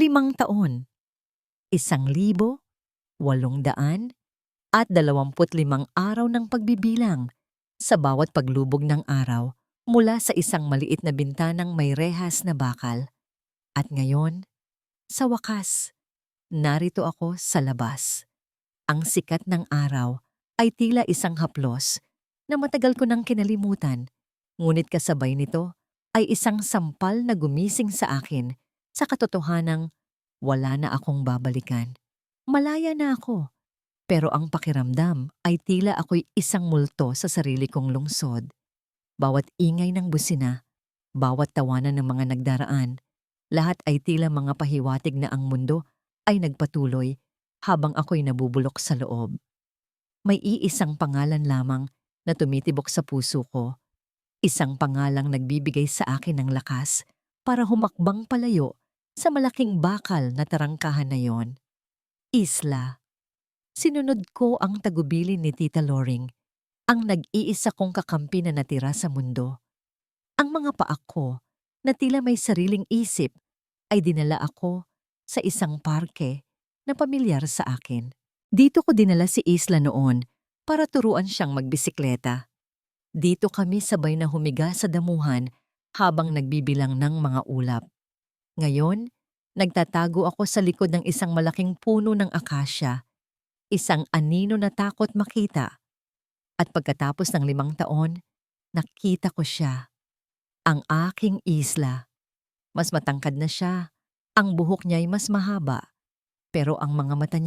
5 taon, 1,825 araw ng pagbibilang sa bawat paglubog ng araw mula sa isang maliit na bintanang may rehas na bakal. At ngayon, sa wakas, narito ako sa labas. Ang sikat ng araw ay tila isang haplos na matagal ko nang kinalimutan, ngunit kasabay nito ay isang sampal na gumising sa akin sa katotohanang wala na akong babalikan. Malaya na ako, pero ang pakiramdam ay tila ako'y isang multo sa sarili kong lungsod. Bawat ingay ng busina, bawat tawanan ng mga nagdaraan, lahat ay tila mga pahiwatig na ang mundo ay nagpatuloy habang ako'y nabubulok sa loob. May iisang pangalan lamang na tumitibok sa puso ko, isang pangalang nagbibigay sa akin ng lakas para humakbang palayo sa malaking bakal na tarangkahan na yon. Isla. Sinunod ko ang tagubilin ni Tita Loring, ang nag-iisa kong kakampi na natira sa mundo. Ang mga paa ko, na tila may sariling isip, ay dinala ako sa isang parke na pamilyar sa akin. Dito ko dinala si Isla noon para turuan siyang magbisikleta. Dito kami sabay na humiga sa damuhan habang nagbibilang ng mga ulap. Ngayon, nagtatago ako sa likod ng isang malaking puno ng akasya, isang anino na takot makita. At pagkatapos ng 5 taon, nakita ko siya, ang aking Isla. Mas matangkad na siya, ang buhok niya ay mas mahaba, pero ang mga mata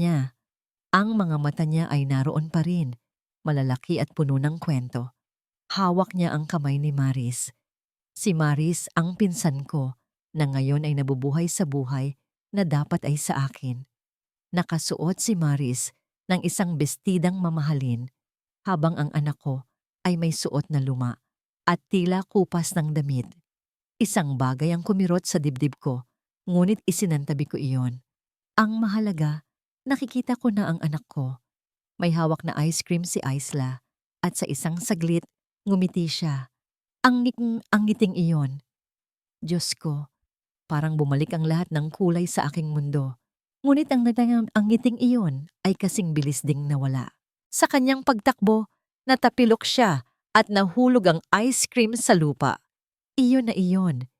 niya ay naroon pa rin, malalaki at puno ng kwento. Hawak niya ang kamay ni Maris. Si Maris ang pinsan ko na ngayon ay nabubuhay sa buhay na dapat ay sa akin. Nakasuot si Maris ng isang bestidang mamahalin habang ang anak ko ay may suot na luma at tila kupas ng damit. Isang bagay ang kumirot sa dibdib ko, ngunit isinantabi ko iyon. Ang mahalaga, nakikita ko na ang anak ko. May hawak na ice cream si Isla at sa isang saglit, ngumiti siya. Ang ngiting iyon. Diyos ko, parang bumalik ang lahat ng kulay sa aking mundo. Ngunit ang ngiting iyon ay kasing bilis ding nawala. Sa kanyang pagtakbo, natapilok siya at nahulog ang ice cream sa lupa. Iyon na iyon.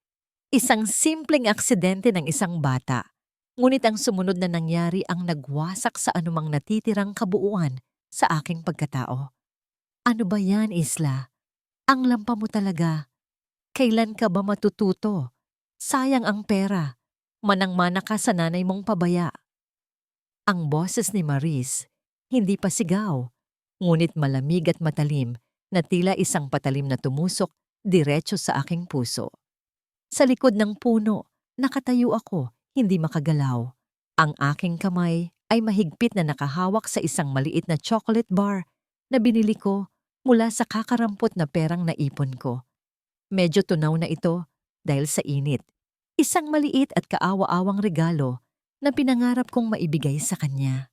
Isang simpleng aksidente ng isang bata. Ngunit ang sumunod na nangyari ang nagwasak sa anumang natitirang kabuuan sa aking pagkatao. Ano ba yan, Isla? Ang lampa mo talaga. Kailan ka ba matututo? Sayang ang pera. Manang-mana ka sa nanay mong pabaya. Ang boses ni Maris, hindi pa sigaw, ngunit malamig at matalim na tila isang patalim na tumusok diretso sa aking puso. Sa likod ng puno, nakatayo ako, hindi makagalaw. Ang aking kamay ay mahigpit na nakahawak sa isang maliit na chocolate bar na binili ko mula sa kakarampot na perang naipon ko. Medyo tunaw na ito dahil sa init. Isang maliit at kaawa-awang regalo na pinangarap kong maibigay sa kanya.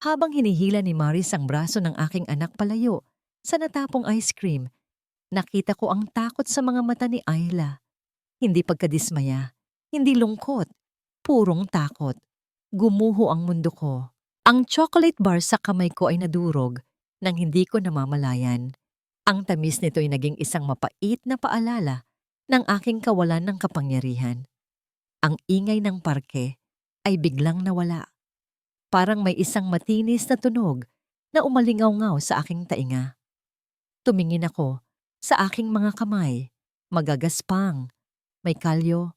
Habang hinihila ni Maris ang braso ng aking anak palayo sa natapong ice cream, nakita ko ang takot sa mga mata ni Ayla. Hindi pagkadismaya, hindi lungkot, purong takot. Gumuho ang mundo ko. Ang chocolate bar sa kamay ko ay nadurog nang hindi ko namamalayan. Ang tamis nito ay naging isang mapait na paalala ng aking kawalan ng kapangyarihan. Ang ingay ng parke ay biglang nawala. Parang may isang matinis na tunog na umalingaw-ngaw sa aking tainga. Tumingin ako sa aking mga kamay, magagaspang, may kalyo,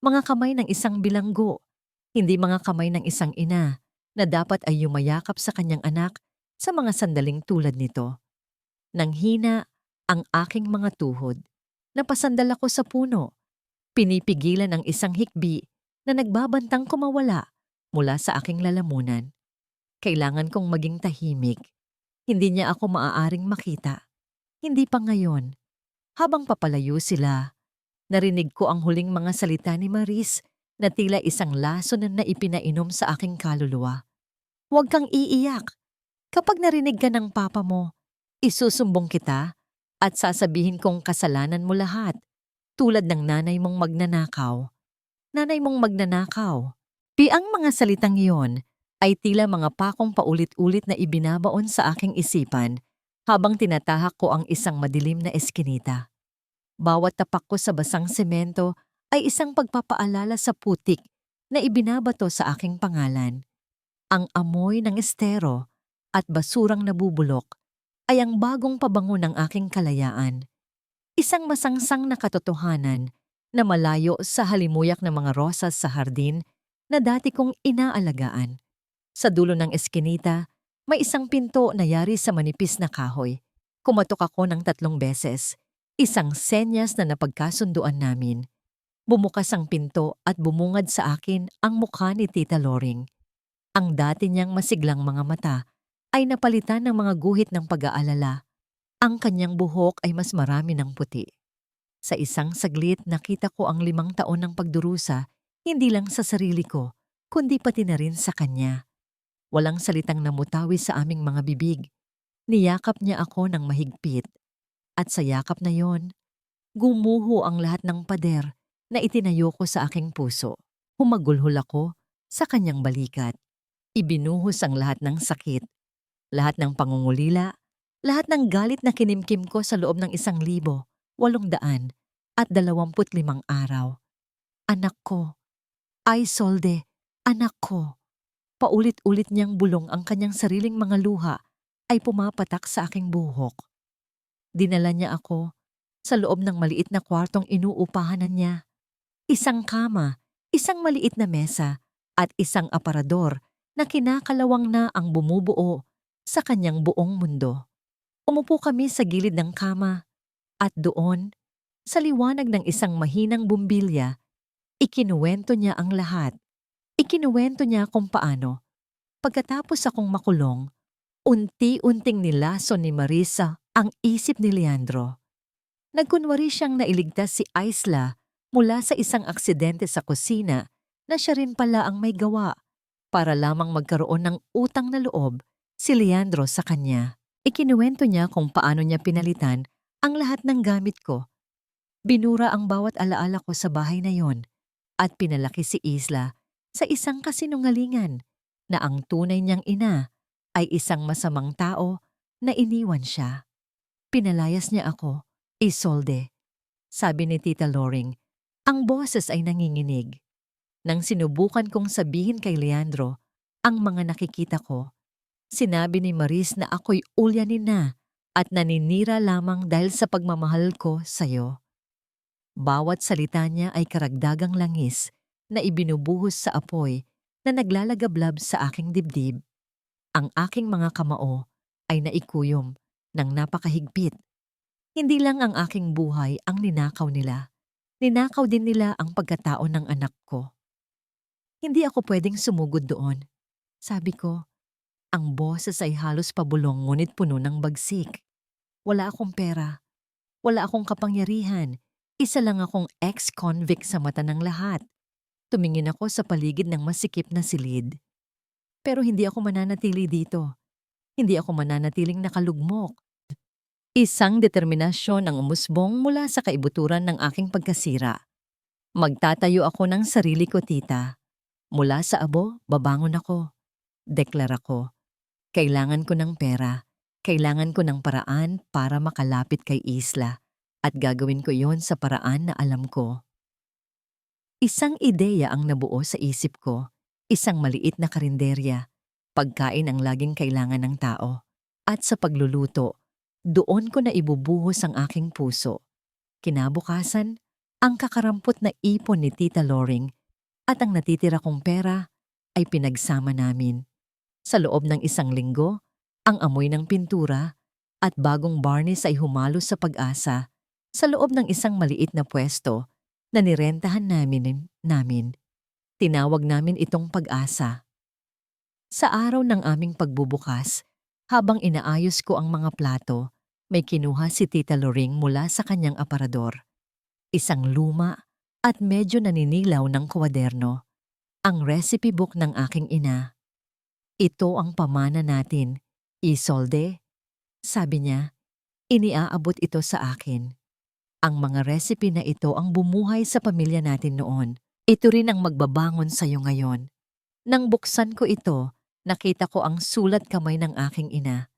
mga kamay ng isang bilanggo, hindi mga kamay ng isang ina na dapat ay yumayakap sa kanyang anak sa mga sandaling tulad nito. Nanghina ang aking mga tuhod. Napasandal ako sa puno. Pinipigilan ang isang hikbi na nagbabantang kumawala mula sa aking lalamunan. Kailangan kong maging tahimik. Hindi niya ako maaaring makita. Hindi pa ngayon. Habang papalayo sila, narinig ko ang huling mga salita ni Maris na tila isang laso na naipinainom sa aking kaluluwa. Huwag kang iiyak. Kapag narinig ka ng papa mo, isusumbong kita at sasabihin kong kasalanan mo lahat, tulad ng nanay mong magnanakaw. Nanay mong magnanakaw. Ang mga salitang iyon ay tila mga pakong paulit-ulit na ibinabaon sa aking isipan habang tinatahak ko ang isang madilim na eskinita. Bawat tapak ko sa basang semento ay isang pagpapaalala sa putik na ibinabato sa aking pangalan. Ang amoy ng estero at basurang nabubulok ay ang bagong pabango ng aking kalayaan. Isang masangsang na katotohanan na malayo sa halimuyak ng mga rosas sa hardin na dati kong inaalagaan. Sa dulo ng eskinita, may isang pinto na yari sa manipis na kahoy. Kumatok ako ng 3 beses, isang senyas na napagkasunduan namin. Bumukas ang pinto at bumungad sa akin ang mukha ni Tita Loring. Ang dati niyang masiglang mga mata ay napalitan ng mga guhit ng pag-aalala. Ang kanyang buhok ay mas marami ng puti. Sa isang saglit nakita ko ang 5 taon ng pagdurusa, hindi lang sa sarili ko, kundi pati na rin sa kanya. Walang salitang namutawi sa aming mga bibig. Niyakap niya ako ng mahigpit. At sa yakap na yon, gumuho ang lahat ng pader na itinayo ko sa aking puso. Humagulhol ako sa kanyang balikat. Ibinuhos ang lahat ng sakit, lahat ng pangungulila, lahat ng galit na kinimkim ko sa loob ng 1,825 araw. Anak ko, ay Solde, anak ko. Paulit-ulit niyang bulong ang kanyang sariling mga luha ay pumapatak sa aking buhok. Dinala niya ako sa loob ng maliit na kwartong inuupahanan niya. Isang kama, isang maliit na mesa, at isang aparador na kinakalawang na ang bumubuo sa kanyang buong mundo. Umupo kami sa gilid ng kama at doon, sa liwanag ng isang mahinang bumbilya, ikinuwento niya ang lahat. Ikinuwento niya kung paano, pagkatapos akong makulong, unti-unting nilason ni Marisa ang isip ni Leandro. Nagkunwari siyang nailigtas si Isla mula sa isang aksidente sa kusina na siya rin pala ang may gawa para lamang magkaroon ng utang na loob si Leandro sa kanya. Ikinuwento niya kung paano niya pinalitan ang lahat ng gamit ko. Binura ang bawat alaala ko sa bahay na yon at pinalaki si Isla sa isang kasinungalingan na ang tunay niyang ina ay isang masamang tao na iniwan siya. Pinalayas niya ako, Isolde. Sabi ni Tita Loring, ang boses ay nanginginig. Nang sinubukan kong sabihin kay Leandro ang mga nakikita ko, sinabi ni Maris na ako'y ulyanin na at naninira lamang dahil sa pagmamahal ko sa'yo. Bawat salita niya ay karagdagang langis na ibinubuhos sa apoy na naglalagablab sa aking dibdib. Ang aking mga kamao ay naikuyom ng napakahigpit. Hindi lang ang aking buhay ang ninakaw nila. Ninakaw din nila ang pagkatao ng anak ko. Hindi ako pwedeng sumugod doon. Sabi ko, ang boses ay halos pabulong ngunit puno ng bagsik. Wala akong pera. Wala akong kapangyarihan. Isa lang akong ex-convict sa mata ng lahat. Tumingin ako sa paligid ng masikip na silid. Pero hindi ako mananatili dito. Hindi ako mananatiling nakalugmok. Isang determinasyon ang umusbong mula sa kaibuturan ng aking pagkasira. Magtatayo ako ng sarili ko, tita. Mula sa abo, babangon ako. Deklara ko. Kailangan ko ng pera. Kailangan ko ng paraan para makalapit kay Isla. At gagawin ko yon sa paraan na alam ko. Isang ideya ang nabuo sa isip ko. Isang maliit na karinderya. Pagkain ang laging kailangan ng tao. At sa pagluluto, doon ko na ibubuhos ang aking puso. Kinabukasan, ang kakarampot na ipon ni Tita Loring at ang natitira kong pera ay pinagsama namin. Sa loob ng 1 linggo, ang amoy ng pintura at bagong varnish ay humalo sa pag-asa sa loob ng isang maliit na pwesto na nirentahan namin. Tinawag namin itong Pag-asa. Sa araw ng aming pagbubukas, habang inaayos ko ang mga plato, may kinuha si Tita Loring mula sa kanyang aparador. Isang luma at medyo naninilaw ng kwaderno. Ang recipe book ng aking ina. Ito ang pamana natin, Isolde. Sabi niya, iniaabot ito sa akin. Ang mga recipe na ito ang bumuhay sa pamilya natin noon. Ito rin ang magbabangon sa'yo ngayon. Nang buksan ko ito, nakita ko ang sulat kamay ng aking ina.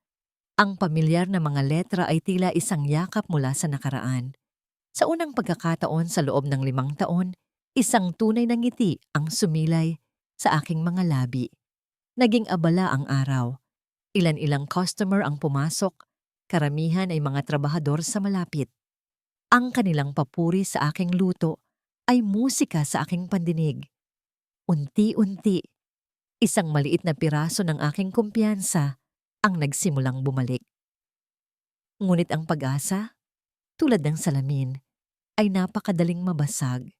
Ang pamilyar na mga letra ay tila isang yakap mula sa nakaraan. Sa unang pagkakataon sa loob ng 5 taon, isang tunay na ngiti ang sumilay sa aking mga labi. Naging abala ang araw. Ilan-ilang customer ang pumasok, karamihan ay mga trabahador sa malapit. Ang kanilang papuri sa aking luto ay musika sa aking pandinig. Unti-unti, isang maliit na piraso ng aking kumpiyansa ang nagsimulang bumalik. Ngunit ang pag-asa, tulad ng salamin, ay napakadaling mabasag.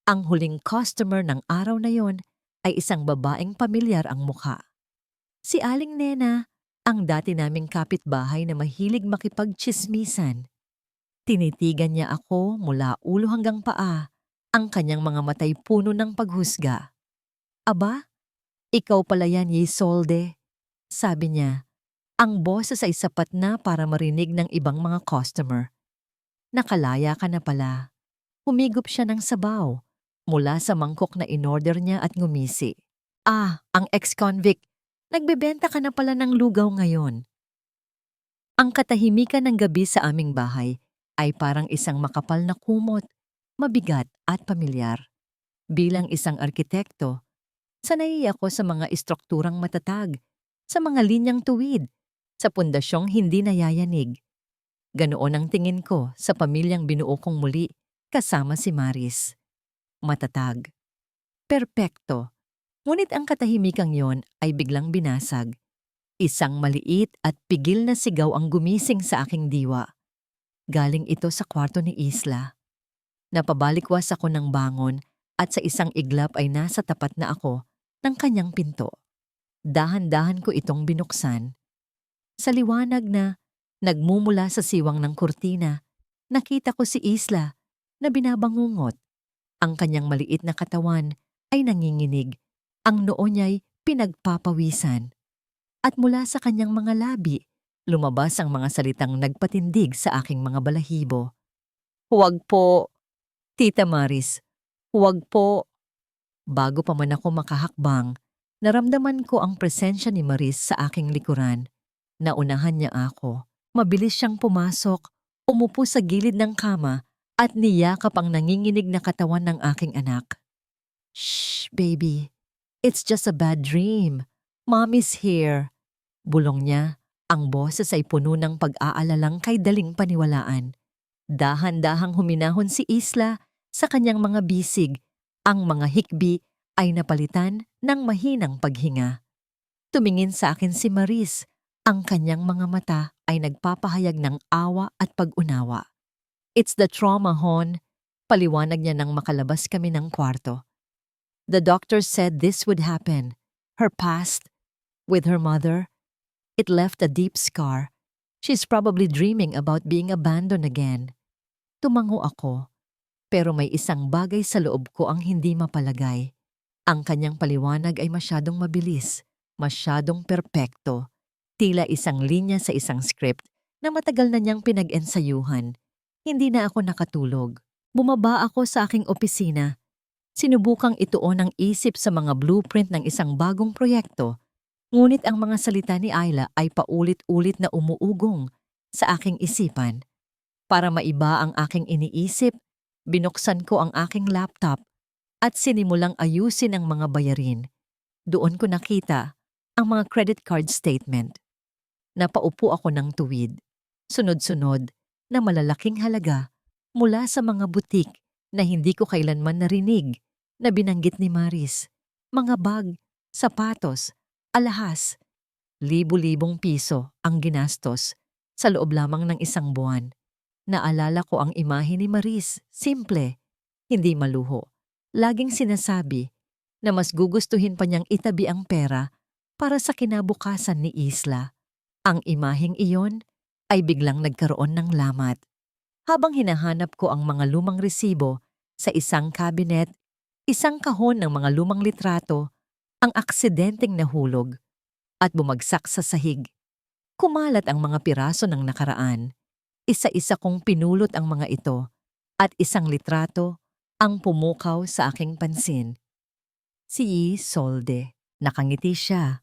Ang huling customer ng araw na yon ay isang babaeng pamilyar ang mukha. Si Aling Nena, ang dati naming kapitbahay na mahilig makipagtsismisan. Tinitigan niya ako mula ulo hanggang paa, ang kanyang mga matay puno ng paghusga. Aba, ikaw pala yan, Yisolde. Sabi niya, ang boses ay sapat na para marinig ng ibang mga customer. Nakalaya ka na pala. Humigop siya ng sabaw mula sa mangkok na inorder niya at ngumisi. Ah, ang ex-convict. Nagbebenta ka na pala ng lugaw ngayon. Ang katahimikan ng gabi sa aming bahay ay parang isang makapal na kumot, mabigat at pamilyar. Bilang isang arkitekto, sanay ako sa mga istrukturang matatag, sa mga linyang tuwid, sa pundasyong hindi nayayanig. Ganoon ang tingin ko sa pamilyang binuo kong muli kasama si Maris. Matatag. Perpekto. Ngunit ang katahimikang yon ay biglang binasag. Isang maliit at pigil na sigaw ang gumising sa aking diwa. Galing ito sa kwarto ni Isla. Napabalikwas ako ng bangon at sa isang iglap ay nasa tapat na ako ng kanyang pinto. Dahan-dahan ko itong binuksan. Sa liwanag na nagmumula sa siwang ng kurtina, nakita ko si Isla na binabangungot. Ang kanyang maliit na katawan ay nanginginig. Ang noo niya'y pinagpapawisan. At mula sa kanyang mga labi, lumabas ang mga salitang nagpatindig sa aking mga balahibo. Huwag po, Tita Maris. Huwag po. Bago pa man ako makahakbang, naramdaman ko ang presensya ni Maris sa aking likuran. Naunahan niya ako. Mabilis siyang pumasok, umupo sa gilid ng kama at niyakap ang nanginginig na katawan ng aking anak. Shh, baby. It's just a bad dream. Mommy's here. Bulong niya, ang boses ay puno ng pag-aalalang kay daling paniwalaan. Dahan-dahang huminahon si Isla sa kanyang mga bisig. Ang mga hikbi ay napalitan ng mahinang paghinga. Tumingin sa akin si Maris. Ang kanyang mga mata ay nagpapahayag ng awa at pag-unawa. It's the trauma, Hon. Paliwanag niya nang makalabas kami ng kwarto. The doctor said this would happen. Her past, with her mother, it left a deep scar. She's probably dreaming about being abandoned again. Tumango ako, pero may isang bagay sa loob ko ang hindi mapalagay. Ang kanyang paliwanag ay masyadong mabilis, masyadong perpekto. Tila isang linya sa isang script na matagal na niyang pinag-ensayuhan. Hindi na ako nakatulog. Bumaba ako sa aking opisina. Sinubukang ituon ang isip sa mga blueprint ng isang bagong proyekto, ngunit ang mga salita ni Ayla ay paulit-ulit na umuugong sa aking isipan. Para maiba ang aking iniisip, binuksan ko ang aking laptop at sinimulang ayusin ang mga bayarin. Doon ko nakita ang mga credit card statement. Napaupo ako ng tuwid, sunod-sunod na malalaking halaga mula sa mga butik na hindi ko kailanman narinig na binanggit ni Maris. Mga bag, sapatos, alahas. Libu-libong piso ang ginastos sa loob lamang ng isang buwan. Naalala ko ang imahe ni Maris, simple, hindi maluho. Laging sinasabi na mas gugustuhin pa niyang itabi ang pera para sa kinabukasan ni Isla. Ang imaheng iyon ay biglang nagkaroon ng lamat. Habang hinahanap ko ang mga lumang resibo sa isang cabinet, isang kahon ng mga lumang litrato, ang aksidenteng nahulog at bumagsak sa sahig. Kumalat ang mga piraso ng nakaraan. Isa-isa kong pinulot ang mga ito at isang litrato ang pumukaw sa aking pansin. Si Isolde. Nakangiti siya.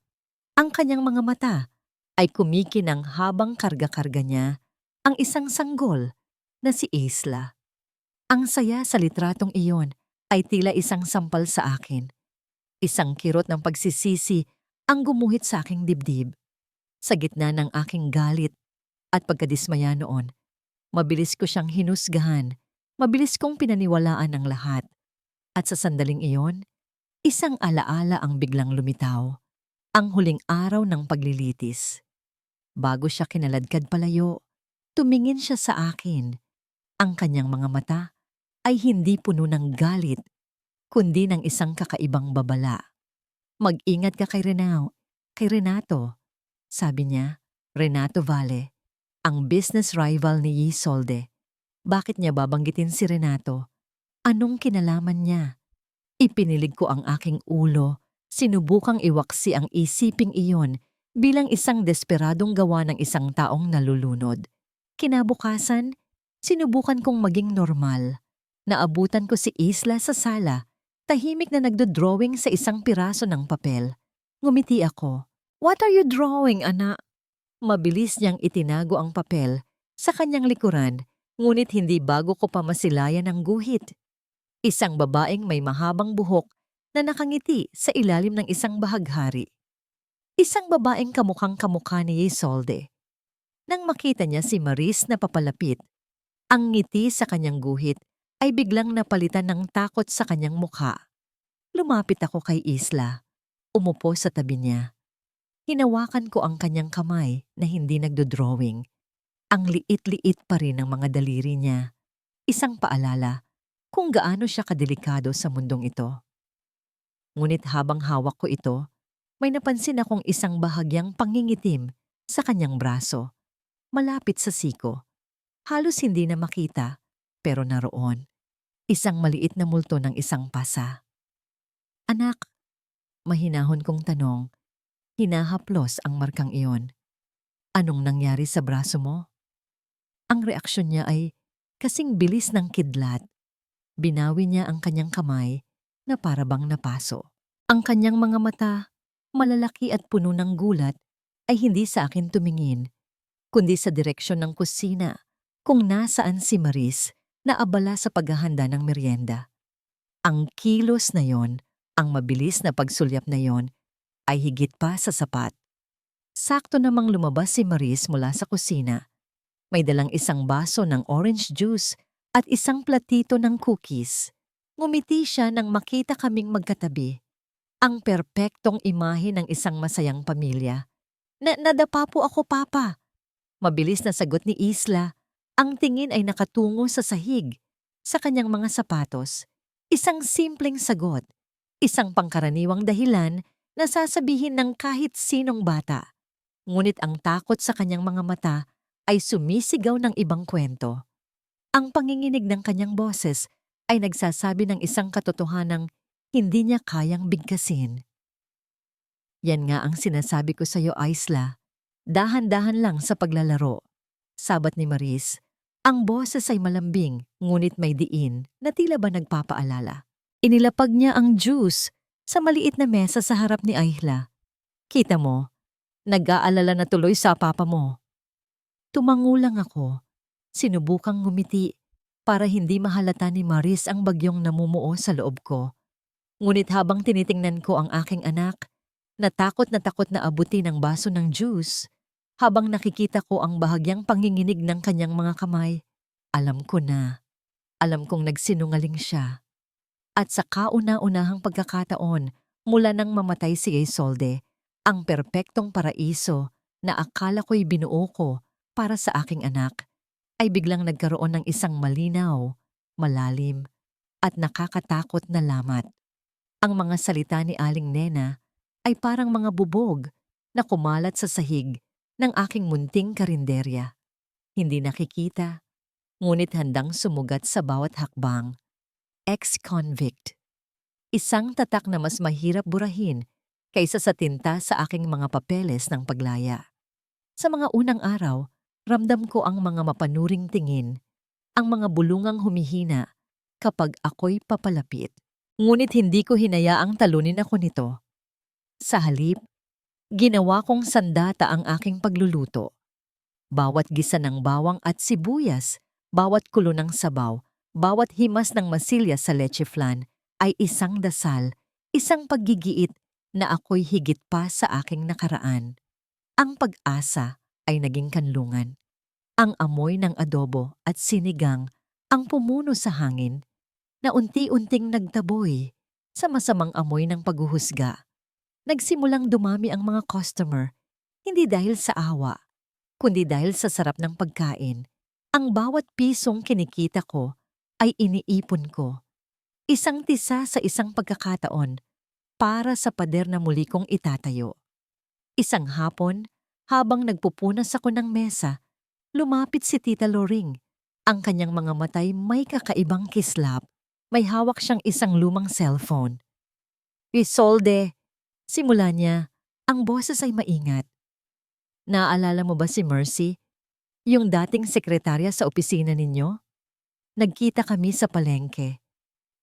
Ang kanyang mga mata ay kumikinang habang karga-karga niya ang isang sanggol na si Isla. Ang saya sa litratong iyon ay tila isang sampal sa akin. Isang kirot ng pagsisisi ang gumuhit sa aking dibdib. Sa gitna ng aking galit at pagkadismaya noon, mabilis ko siyang hinusgahan, mabilis kong pinaniwalaan ang lahat. At sa sandaling iyon, isang alaala ang biglang lumitaw. Ang huling araw ng paglilitis. Bago siya kinaladkad palayo, tumingin siya sa akin. Ang kanyang mga mata ay hindi puno ng galit, kundi ng isang kakaibang babala. Mag-ingat ka kay Renato, sabi niya. Renato Valle, ang business rival ni Yisolde. Bakit niya babanggitin si Renato? Anong kinalaman niya? Ipinilig ko ang aking ulo, sinubukang iwaksi ang isiping iyon bilang isang desperadong gawa ng isang taong nalulunod. Kinabukasan, sinubukan kong maging normal. Naabutan ko si Isla sa sala, tahimik na nagdo-drawing sa isang piraso ng papel. Ngumiti ako. "What are you drawing, anak?" Mabilis niyang itinago ang papel sa kanyang likuran, ngunit hindi bago ko pa masilayan ang guhit. Isang babaeng may mahabang buhok na nakangiti sa ilalim ng isang bahaghari. Isang babaeng kamukhang-kamukha ni Isolde. Nang makita niya si Maris na papalapit, ang ngiti sa kanyang guhit ay biglang napalitan ng takot sa kanyang mukha. Lumapit ako kay Isla. Umupo sa tabi niya. Hinawakan ko ang kanyang kamay na hindi nagdo-drawing. Ang liit-liit pa rin ng mga daliri niya. Isang paalala kung gaano siya kadelikado sa mundong ito. Ngunit habang hawak ko ito, may napansin akong isang bahagyang pangingitim sa kanyang braso. Malapit sa siko. Halos hindi na makita, pero naroon. Isang maliit na multo ng isang pasa. "Anak," mahinahon kong tanong. Hinahaplos ang markang iyon. "Anong nangyari sa braso mo?" Ang reaksyon niya ay kasing bilis ng kidlat. Binawi niya ang kanyang kamay na parabang napaso. Ang kanyang mga mata, malalaki at puno ng gulat, ay hindi sa akin tumingin, kundi sa direksyon ng kusina kung nasaan si Maris na abala sa paghahanda ng merienda. Ang kilos na yon, ang mabilis na pagsulyap na yon, ay higit pa sa sapat. Sakto namang lumabas si Maris mula sa kusina. May dalang isang baso ng orange juice at isang platito ng cookies. Ngumiti siya nang makita kaming magkatabi. Ang perpektong imahe ng isang masayang pamilya. Nadapa po ako, Papa." Mabilis na sagot ni Isla. Ang tingin ay nakatungo sa sahig, sa kanyang mga sapatos. Isang simpleng sagot. Isang pangkaraniwang dahilan na sasabihin ng kahit sinong bata. Ngunit ang takot sa kanyang mga mata ay sumisigaw ng ibang kwento. Ang panginginig ng kanyang boses ay nagsasabi ng isang katotohanang hindi niya kayang bigkasin. "Yan nga ang sinasabi ko sa iyo, Isla. Dahan-dahan lang sa paglalaro." Sabat ni Maris. Ang boses ay malambing, ngunit may diin na tila ba nagpapaalala. Inilapag niya ang juice sa maliit na mesa sa harap ni Ayla. "Kita mo, nag-aalala na tuloy sa papa mo." Tumangulang ako. Sinubukang ngumiti para hindi mahalata ni Maris ang bagyong namumuo sa loob ko. Ngunit habang tinitingnan ko ang aking anak, natakot na abutin ang baso ng juice. Habang nakikita ko ang bahagyang panginginig ng kanyang mga kamay, alam ko na. Alam kong nagsinungaling siya. At sa kauna-unahang pagkakataon, mula nang mamatay si Isolde, ang perpektong paraiso na akala ko'y binuo ko para sa aking anak, ay biglang nagkaroon ng isang malinaw, malalim, at nakakatakot na lamat. Ang mga salita ni Aling Nena ay parang mga bubog na kumalat sa sahig ng aking munting karinderya. Hindi nakikita, ngunit handang sumugat sa bawat hakbang. Ex-convict. Isang tatak na mas mahirap burahin kaysa sa tinta sa aking mga papeles ng paglaya. Sa mga unang araw, ramdam ko ang mga mapanuring tingin, ang mga bulungang humihina kapag ako'y papalapit. Ngunit hindi ko hinayaang talunin ako nito. Sa halip, ginawa kong sandata ang aking pagluluto. Bawat gisa ng bawang at sibuyas, bawat kulo ng sabaw, bawat himas ng masilya sa leche flan ay isang dasal, isang paggigiit na ako'y higit pa sa aking nakaraan. Ang pag-asa ay naging kanlungan. Ang amoy ng adobo at sinigang ang pumuno sa hangin na unti-unting nagtaboy sa masamang amoy ng paghuhusga. Nagsimulang dumami ang mga customer, hindi dahil sa awa, kundi dahil sa sarap ng pagkain. Ang bawat pisong kinikita ko ay iniipon ko. Isang tisa sa isang pagkakataon para sa pader na muli kong itatayo. Isang hapon, habang nagpupunas ako ng mesa, lumapit si Tita Loring. Ang kanyang mga matay may kakaibang kislap. May hawak siyang isang lumang cellphone. Isolde, simula niya, ang boses ay maingat. Naaalala mo ba si Mercy? Yung dating sekretarya sa opisina ninyo? Nagkita kami sa palengke.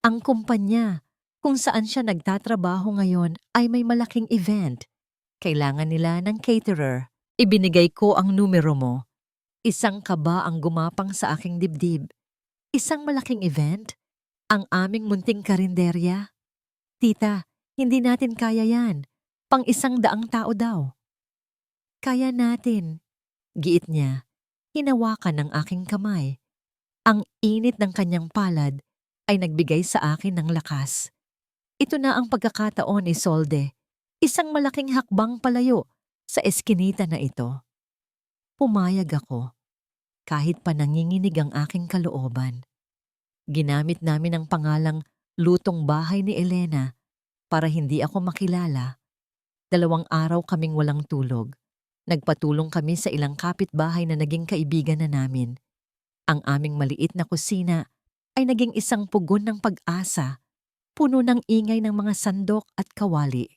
Ang kumpanya kung saan siya nagtatrabaho ngayon ay may malaking event. Kailangan nila ng caterer. Ibinigay ko ang numero mo. Isang kaba ang gumapang sa aking dibdib. Isang malaking event? Ang aming munting karinderya? Tita, hindi natin kaya yan. Pang-100 tao daw. Kaya natin. Giit niya. Hinawakan ng aking kamay. Ang init ng kanyang palad ay nagbigay sa akin ng lakas. Ito na ang pagkakataon, Isolde. Isang malaking hakbang palayo sa eskinita na ito. Pumayag ako. Kahit pa nanginginig ang aking kalooban. Ginamit namin ang pangalang Lutong Bahay ni Elena para hindi ako makilala. 2 araw kaming walang tulog. Nagpatulong kami sa ilang kapitbahay na naging kaibigan na namin. Ang aming maliit na kusina ay naging isang pugon ng pag-asa, puno ng ingay ng mga sandok at kawali.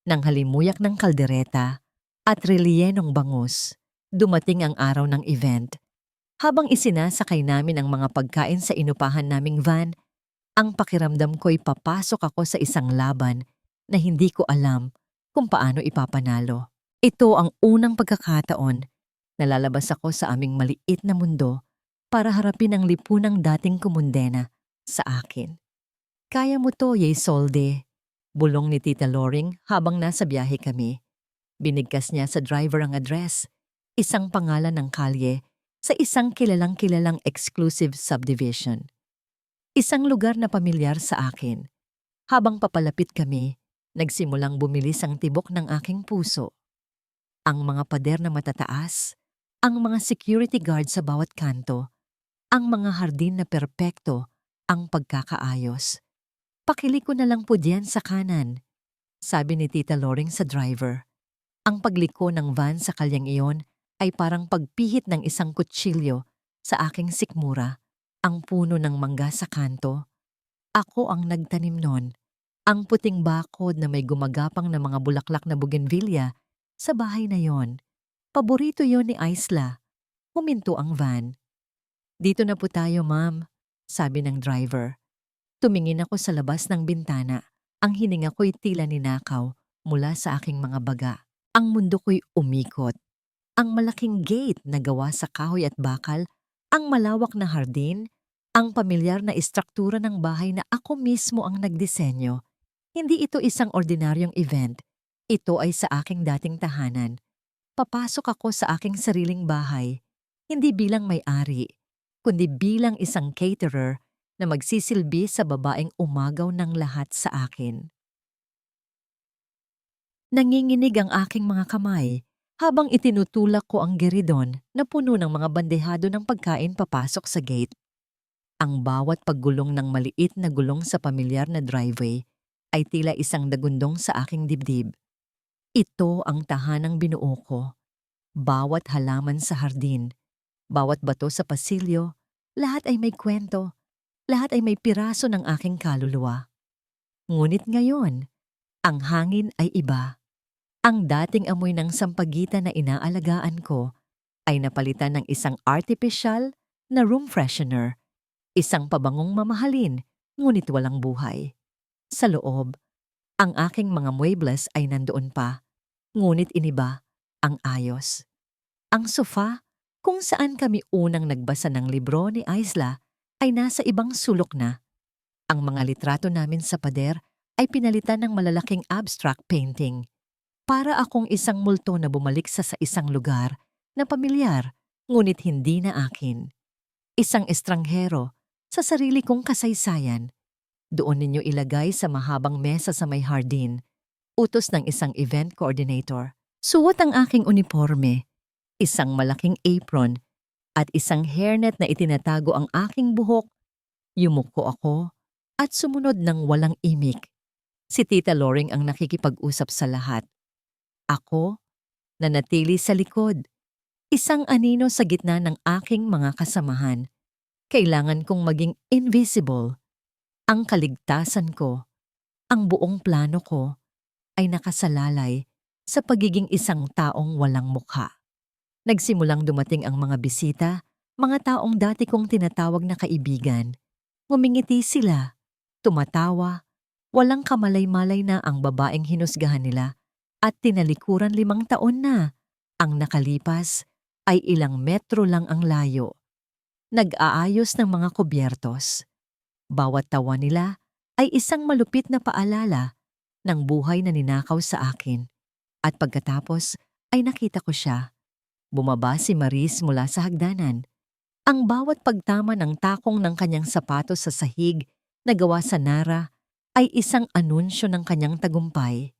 Nang halimuyak ng kaldereta at relyenong bangus, dumating ang araw ng event. Habang isinasakay namin ang mga pagkain sa inupahan naming van, ang pakiramdam ko'y papasok ako sa isang laban na hindi ko alam kung paano ipapanalo. Ito ang unang pagkakataon na lalabas ako sa aming maliit na mundo para harapin ang lipunang dating kumundena sa akin. Kaya mo to, Isolde, bulong ni Tita Loring habang nasa biyahe kami. Binigkas niya sa driver ang address, isang pangalan ng kalye sa isang kilalang-kilalang exclusive subdivision. Isang lugar na pamilyar sa akin. Habang papalapit kami, nagsimulang bumilis ang tibok ng aking puso. Ang mga pader na matataas, ang mga security guard sa bawat kanto, ang mga hardin na perpekto, ang pagkakaayos. Pakiliko na lang po diyan sa kanan, sabi ni Tita Loring sa driver. Ang pagliko ng van sa kalyang iyon ay parang pagpihit ng isang kutsilyo sa aking sikmura, ang puno ng mangga sa kanto. Ako ang nagtanim nun, ang puting bakod na may gumagapang na mga bulaklak na bougainvillea sa bahay na yon. Paborito yon ni Isla. Huminto ang van. Dito na po tayo, ma'am, sabi ng driver. Tumingin ako sa labas ng bintana. Ang hininga ko'y tila ninakaw mula sa aking mga baga. Ang mundo ko'y umikot. Ang malaking gate na gawa sa kahoy at bakal, ang malawak na hardin, ang pamilyar na istruktura ng bahay na ako mismo ang nagdisenyo. Hindi ito isang ordinaryong event. Ito ay sa aking dating tahanan. Papasok ako sa aking sariling bahay, hindi bilang may-ari, kundi bilang isang caterer na magsisilbi sa babaeng umagaw ng lahat sa akin. Nanginginig ang aking mga kamay habang itinutulak ko ang geridon na puno ng mga bandehado ng pagkain papasok sa gate. Ang bawat paggulong ng maliit na gulong sa pamilyar na driveway ay tila isang dagundong sa aking dibdib. Ito ang tahanang binuo ko. Bawat halaman sa hardin, bawat bato sa pasilyo, lahat ay may kwento, lahat ay may piraso ng aking kaluluwa. Ngunit ngayon, ang hangin ay iba. Ang dating amoy ng sampagitan na inaalagaan ko ay napalitan ng isang artificial na room freshener, isang pabangong mamahalin ngunit walang buhay. Sa loob, Ang aking mga muebles ay nandoon pa, ngunit iniba ang ayos. Ang sofa, kung saan kami unang nagbasa ng libro ni Isla, ay nasa ibang sulok na. Ang mga litrato namin sa pader ay pinalitan ng malalaking abstract painting. Para akong isang multo na bumalik sa isang lugar na pamilyar, ngunit hindi na akin. Isang estranghero sa sarili kong kasaysayan. Doon ninyo ilagay sa mahabang mesa sa may hardin. Utos ng isang event coordinator. Suot ang aking uniforme, isang malaking apron, at isang hairnet na itinatago ang aking buhok. Yumuko ako at sumunod ng walang imik. Si Tita Loring ang nakikipag-usap sa lahat. Ako, nanatili sa likod. Isang anino sa gitna ng aking mga kasamahan. Kailangan kong maging invisible. Ang kaligtasan ko, ang buong plano ko, ay nakasalalay sa pagiging isang taong walang mukha. Nagsimulang dumating ang mga bisita, mga taong dati kong tinatawag na kaibigan. Ngumingiti sila, tumatawa, walang kamalay-malay na ang babaeng hinusgahan nila at tinalikuran 5 taon na. Ang nakalipas ay ilang metro lang ang layo. Nag-aayos ng mga kubyertos. Bawat tawa nila ay isang malupit na paalala ng buhay na ninakaw sa akin. At pagkatapos ay nakita ko siya. Bumaba si Maris mula sa hagdanan. Ang bawat pagtama ng takong ng kanyang sapatos sa sahig na gawa sa Nara ay isang anunsyo ng kanyang tagumpay.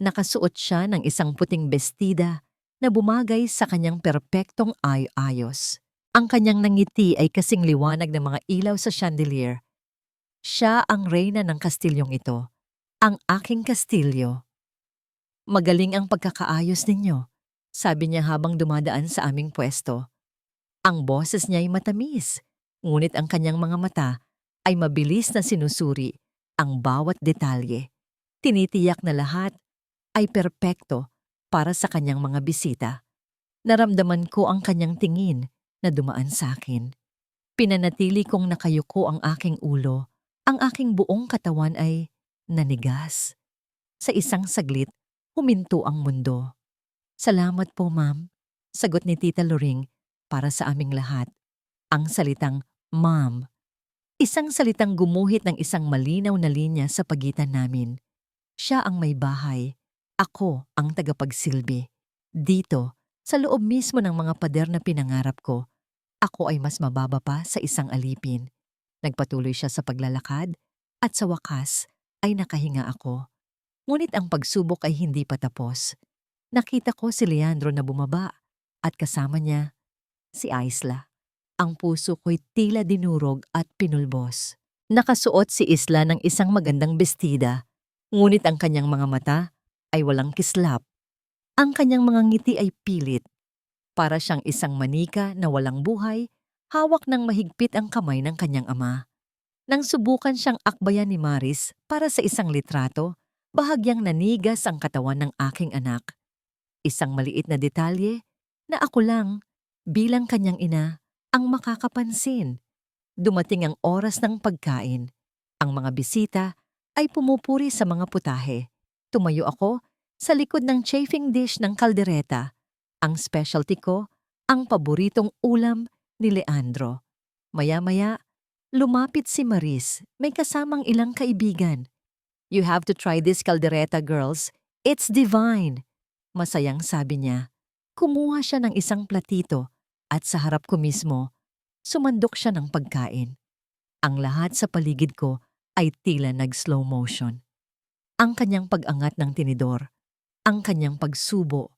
Nakasuot siya ng isang puting bestida na bumagay sa kanyang perpektong ayos. Ang kanyang nangiti ay kasing liwanag ng mga ilaw sa chandelier. Siya ang reyna ng kastilyong ito, ang aking kastilyo. Magaling ang pagkakaayos ninyo, sabi niya habang dumadaan sa aming pwesto. Ang boses niya ay matamis, ngunit ang kanyang mga mata ay mabilis na sinusuri ang bawat detalye. Tinitiyak na lahat ay perpekto para sa kanyang mga bisita. Naramdaman ko ang kanyang tingin na dumaan sa akin. Pinanatili kong nakayuko ang aking ulo. Ang aking buong katawan ay nanigas. Sa isang saglit, huminto ang mundo. Salamat po, ma'am, sagot ni Tita Loring para sa aming lahat. Ang salitang ma'am. Isang salitang gumuhit ng isang malinaw na linya sa pagitan namin. Siya ang may bahay. Ako ang tagapagsilbi. Dito, sa loob mismo ng mga pader na pinangarap ko, ako ay mas mababa pa sa isang alipin. Nagpatuloy siya sa paglalakad at sa wakas ay nakahinga ako. Ngunit ang pagsubok ay hindi pa tapos. Nakita ko si Leandro na bumaba at kasama niya si Isla. Ang puso ko'y tila dinurog at pinulbos. Nakasuot si Isla ng isang magandang bestida, ngunit ang kanyang mga mata ay walang kislap. Ang kanyang mga ngiti ay pilit. Para siyang isang manika na walang buhay, hawak ng mahigpit ang kamay ng kanyang ama. Nang subukan siyang akbayan ni Maris para sa isang litrato, bahagyang nanigas ang katawan ng aking anak. Isang maliit na detalye na ako lang, bilang kanyang ina, ang makakapansin. Dumating ang oras ng pagkain. Ang mga bisita ay pumupuri sa mga putahe. Tumayo ako sa likod ng chafing dish ng kaldereta. Ang specialty ko, ang paboritong ulam ni Leandro. Maya-maya, lumapit si Maris, may kasamang ilang kaibigan. You have to try this caldereta, girls. It's divine. Masayang sabi niya. Kumuha siya ng isang platito at sa harap ko mismo, sumandok siya ng pagkain. Ang lahat sa paligid ko ay tila nag-slow motion. Ang kanyang pag-angat ng tinidor, ang kanyang pagsubo,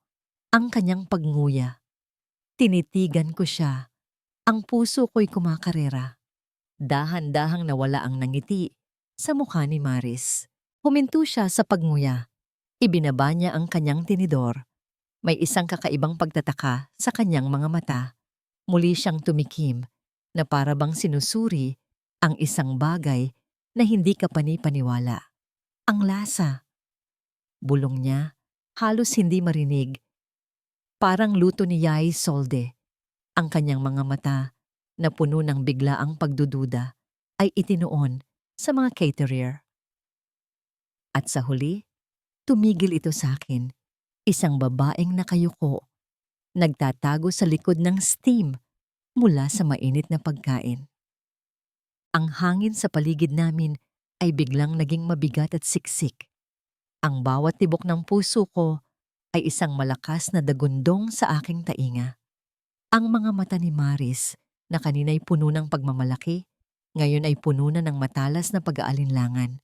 ang kanyang pagnguya. Tinitigan ko siya. Ang puso ko'y kumakarera. Dahan-dahang nawala ang nangiti sa mukha ni Maris. Huminto siya sa pagnguya. Ibinaba niya ang kanyang tinidor. May isang kakaibang pagtataka sa kanyang mga mata. Muli siyang tumikim na para bang sinusuri ang isang bagay na hindi ka panipaniwala. Ang lasa. Bulong niya, halos hindi marinig. Parang luto ni Yai Solde. Ang kanyang mga mata, na puno ng biglaang pagdududa, ay itinuon sa mga caterer. At sa huli, tumigil ito sa akin. Isang babaeng nakayuko, nagtatago sa likod ng steam mula sa mainit na pagkain. Ang hangin sa paligid namin ay biglang naging mabigat at siksik. Ang bawat tibok ng puso ko ay isang malakas na dagundong sa aking tainga. Ang mga mata ni Maris na kanina'y puno ng pagmamalaki, ngayon ay puno na ng matalas na pag-aalinlangan.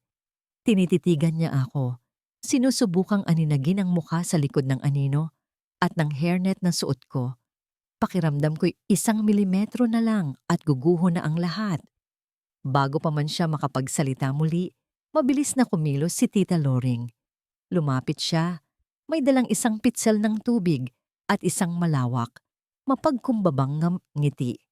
Tinititigan niya ako, sinusubukang aninagin ang mukha sa likod ng anino at ng hairnet na suot ko. Pakiramdam ko'y 1 milimetro na lang at guguho na ang lahat. Bago pa man siya makapagsalita muli, mabilis na kumilos si Tita Loring. Lumapit siya, may dalang isang pitsel ng tubig at isang malawak, mapagkumbabang ngiti.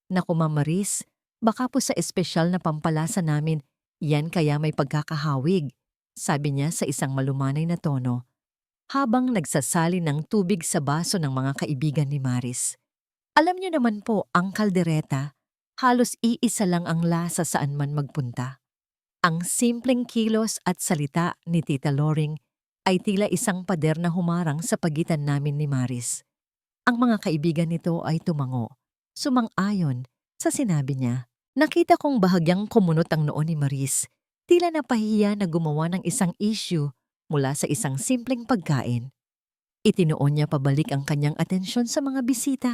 Naku Ma'am Maris, baka po sa espesyal na pampalasa namin, yan kaya may pagkakahawig, sabi niya sa isang malumanay na tono, habang nagsasali ng tubig sa baso ng mga kaibigan ni Maris. Alam niyo naman po, ang kaldereta, halos iisa lang ang lasa saan man magpunta. Ang simpleng kilos at salita ni Tita Loring ay tila isang pader na humarang sa pagitan namin ni Maris. Ang mga kaibigan nito ay tumango, sumang-ayon sa sinabi niya. Nakita kong bahagyang kumunot ang noo ni Maris, tila napahiya na gumawa ng isang issue mula sa isang simpleng pagkain. Itinuon niya pabalik ang kanyang atensyon sa mga bisita.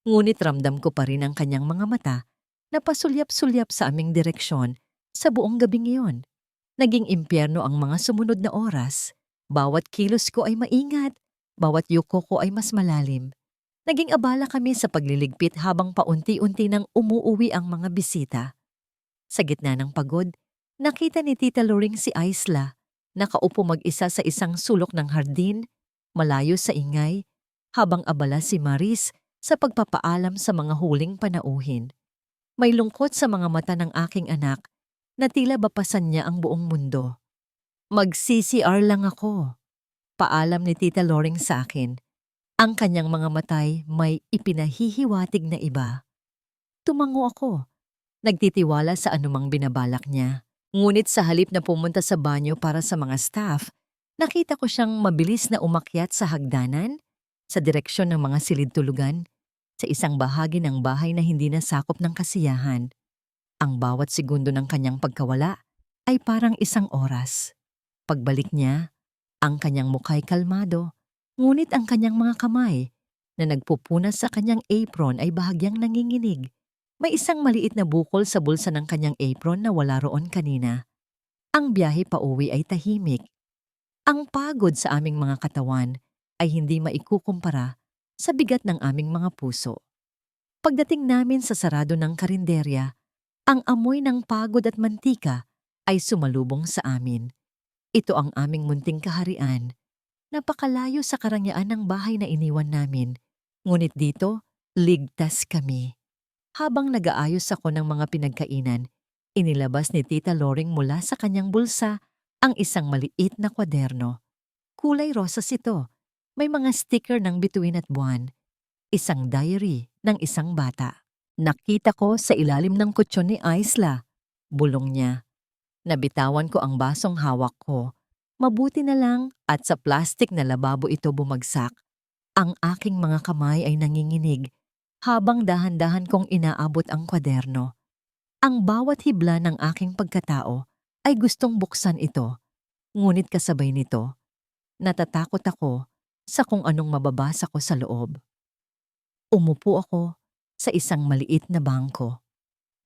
Ngunit ramdam ko pa rin ang kanyang mga mata na pasulyap-sulyap sa aming direksyon sa buong gabing iyon. Naging impyerno ang mga sumunod na oras. Bawat kilos ko ay maingat, bawat yuko ko ay mas malalim. Naging abala kami sa pagliligpit habang paunti-unti nang umuuwi ang mga bisita. Sa gitna ng pagod, nakita ni Tita Loring si Isla, nakaupo mag-isa sa isang sulok ng hardin, malayo sa ingay, habang abala si Maris sa pagpapaalam sa mga huling panauhin. May lungkot sa mga mata ng aking anak na tila bapasan niya ang buong mundo. Mag-CCR lang ako, paalam ni Tita Loring sa akin. Ang kanyang mga matay may ipinahihiwatig na iba. Tumango ako, nagtitiwala sa anumang binabalak niya. Ngunit sa halip na pumunta sa banyo para sa mga staff, nakita ko siyang mabilis na umakyat sa hagdanan, sa direksyon ng mga silid-tulugan, sa isang bahagi ng bahay na hindi nasakop ng kasiyahan. Ang bawat segundo ng kanyang pagkawala ay parang isang oras. Pagbalik niya, ang kanyang mukha'y kalmado, ngunit ang kanyang mga kamay na nagpupunas sa kanyang apron ay bahagyang nanginginig. May isang maliit na bukol sa bulsa ng kanyang apron na wala roon kanina. Ang biyahe pauwi ay tahimik. Ang pagod sa aming mga katawan ay hindi maikukumpara sa bigat ng aming mga puso. Pagdating namin sa sarado ng karinderya, ang amoy ng pagod at mantika ay sumalubong sa amin. Ito ang aming munting kaharian. Napakalayo sa karangyaan ng bahay na iniwan namin. Ngunit dito, ligtas kami. Habang nag-aayos ako ng mga pinagkainan, inilabas ni Tita Loring mula sa kanyang bulsa ang isang maliit na kwaderno. Kulay rosas ito. May mga sticker ng bituin at buwan. Isang diary ng isang bata. Nakita ko sa ilalim ng kutsyon ni Isla. Bulong niya. Nabitawan ko ang basong hawak ko. Mabuti na lang at sa plastik na lababo ito bumagsak. Ang aking mga kamay ay nanginginig habang dahan-dahan kong inaabot ang kwaderno. Ang bawat hibla ng aking pagkatao ay gustong buksan ito. Ngunit kasabay nito, natatakot ako sa kung anong mababasa ko sa loob. Umupo ako sa isang maliit na bangko.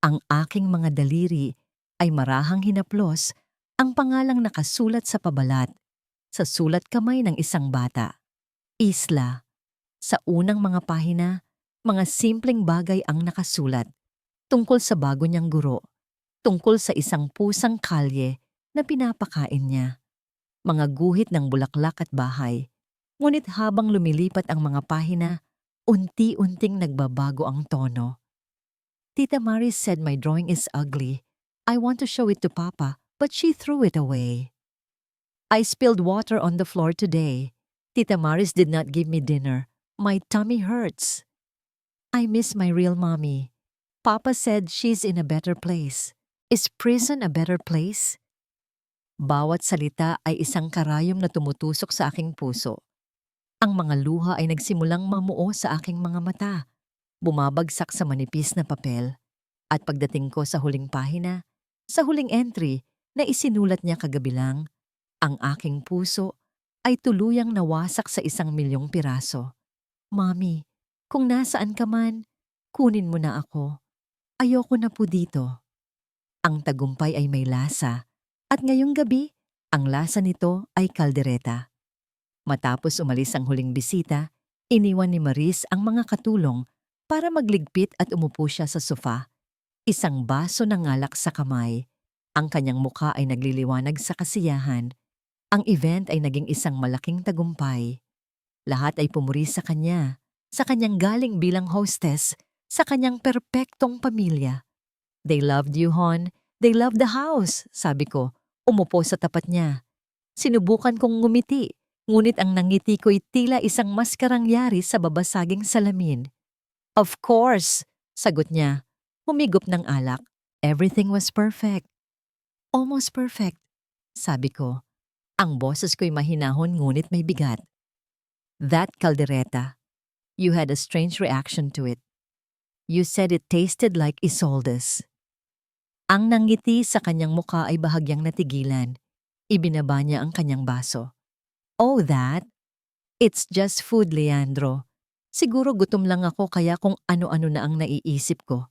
Ang aking mga daliri ay marahang hinaplos ang pangalang nakasulat sa pabalat, sa sulat kamay ng isang bata. Isla. Sa unang mga pahina, mga simpleng bagay ang nakasulat tungkol sa bago niyang guro, tungkol sa isang pusang kalye na pinapakain niya. Mga guhit ng bulaklak at bahay. Ngunit habang lumilipat ang mga pahina, unti-unting nagbabago ang tono. Tita Maris said my drawing is ugly. I want to show it to Papa, but she threw it away. I spilled water on the floor today. Tita Maris did not give me dinner. My tummy hurts. I miss my real mommy. Papa said she's in a better place. Is prison a better place? Bawat salita ay isang karayom na tumutusok sa aking puso. Ang mga luha ay nagsimulang mamuo sa aking mga mata, bumabagsak sa manipis na papel. At pagdating ko sa huling pahina, sa huling entry na isinulat niya kagabi lang, ang aking puso ay tuluyang nawasak sa 1,000,000 piraso. Mami, kung nasaan ka man, kunin mo na ako. Ayoko na po dito. Ang tagumpay ay may lasa, at ngayong gabi, ang lasa nito ay kaldereta. Matapos umalis ang huling bisita, iniwan ni Maris ang mga katulong para magligpit at umupo siya sa sofa. Isang baso ng alak sa kamay. Ang kanyang mukha ay nagliliwanag sa kasiyahan. Ang event ay naging isang malaking tagumpay. Lahat ay pumuri sa kanyang galing bilang hostess, sa kanyang perpektong pamilya. They loved you, Hon. They loved the house, sabi ko. Umupo sa tapat niya. Sinubukan kong ngumiti, ngunit ang nangiti ko'y tila isang maskarang yari sa babasaging salamin. Of course, sagot niya. Humigop ng alak. Everything was perfect. Almost perfect, sabi ko. Ang boses ko'y mahinahon ngunit may bigat. That caldereta. You had a strange reaction to it. You said it tasted like Isolde's. Ang nangiti sa kanyang mukha ay bahagyang natigilan. Ibinaba niya ang kanyang baso. Oh, that? It's just food, Leandro. Siguro gutom lang ako kaya kung ano-ano na ang naiisip ko.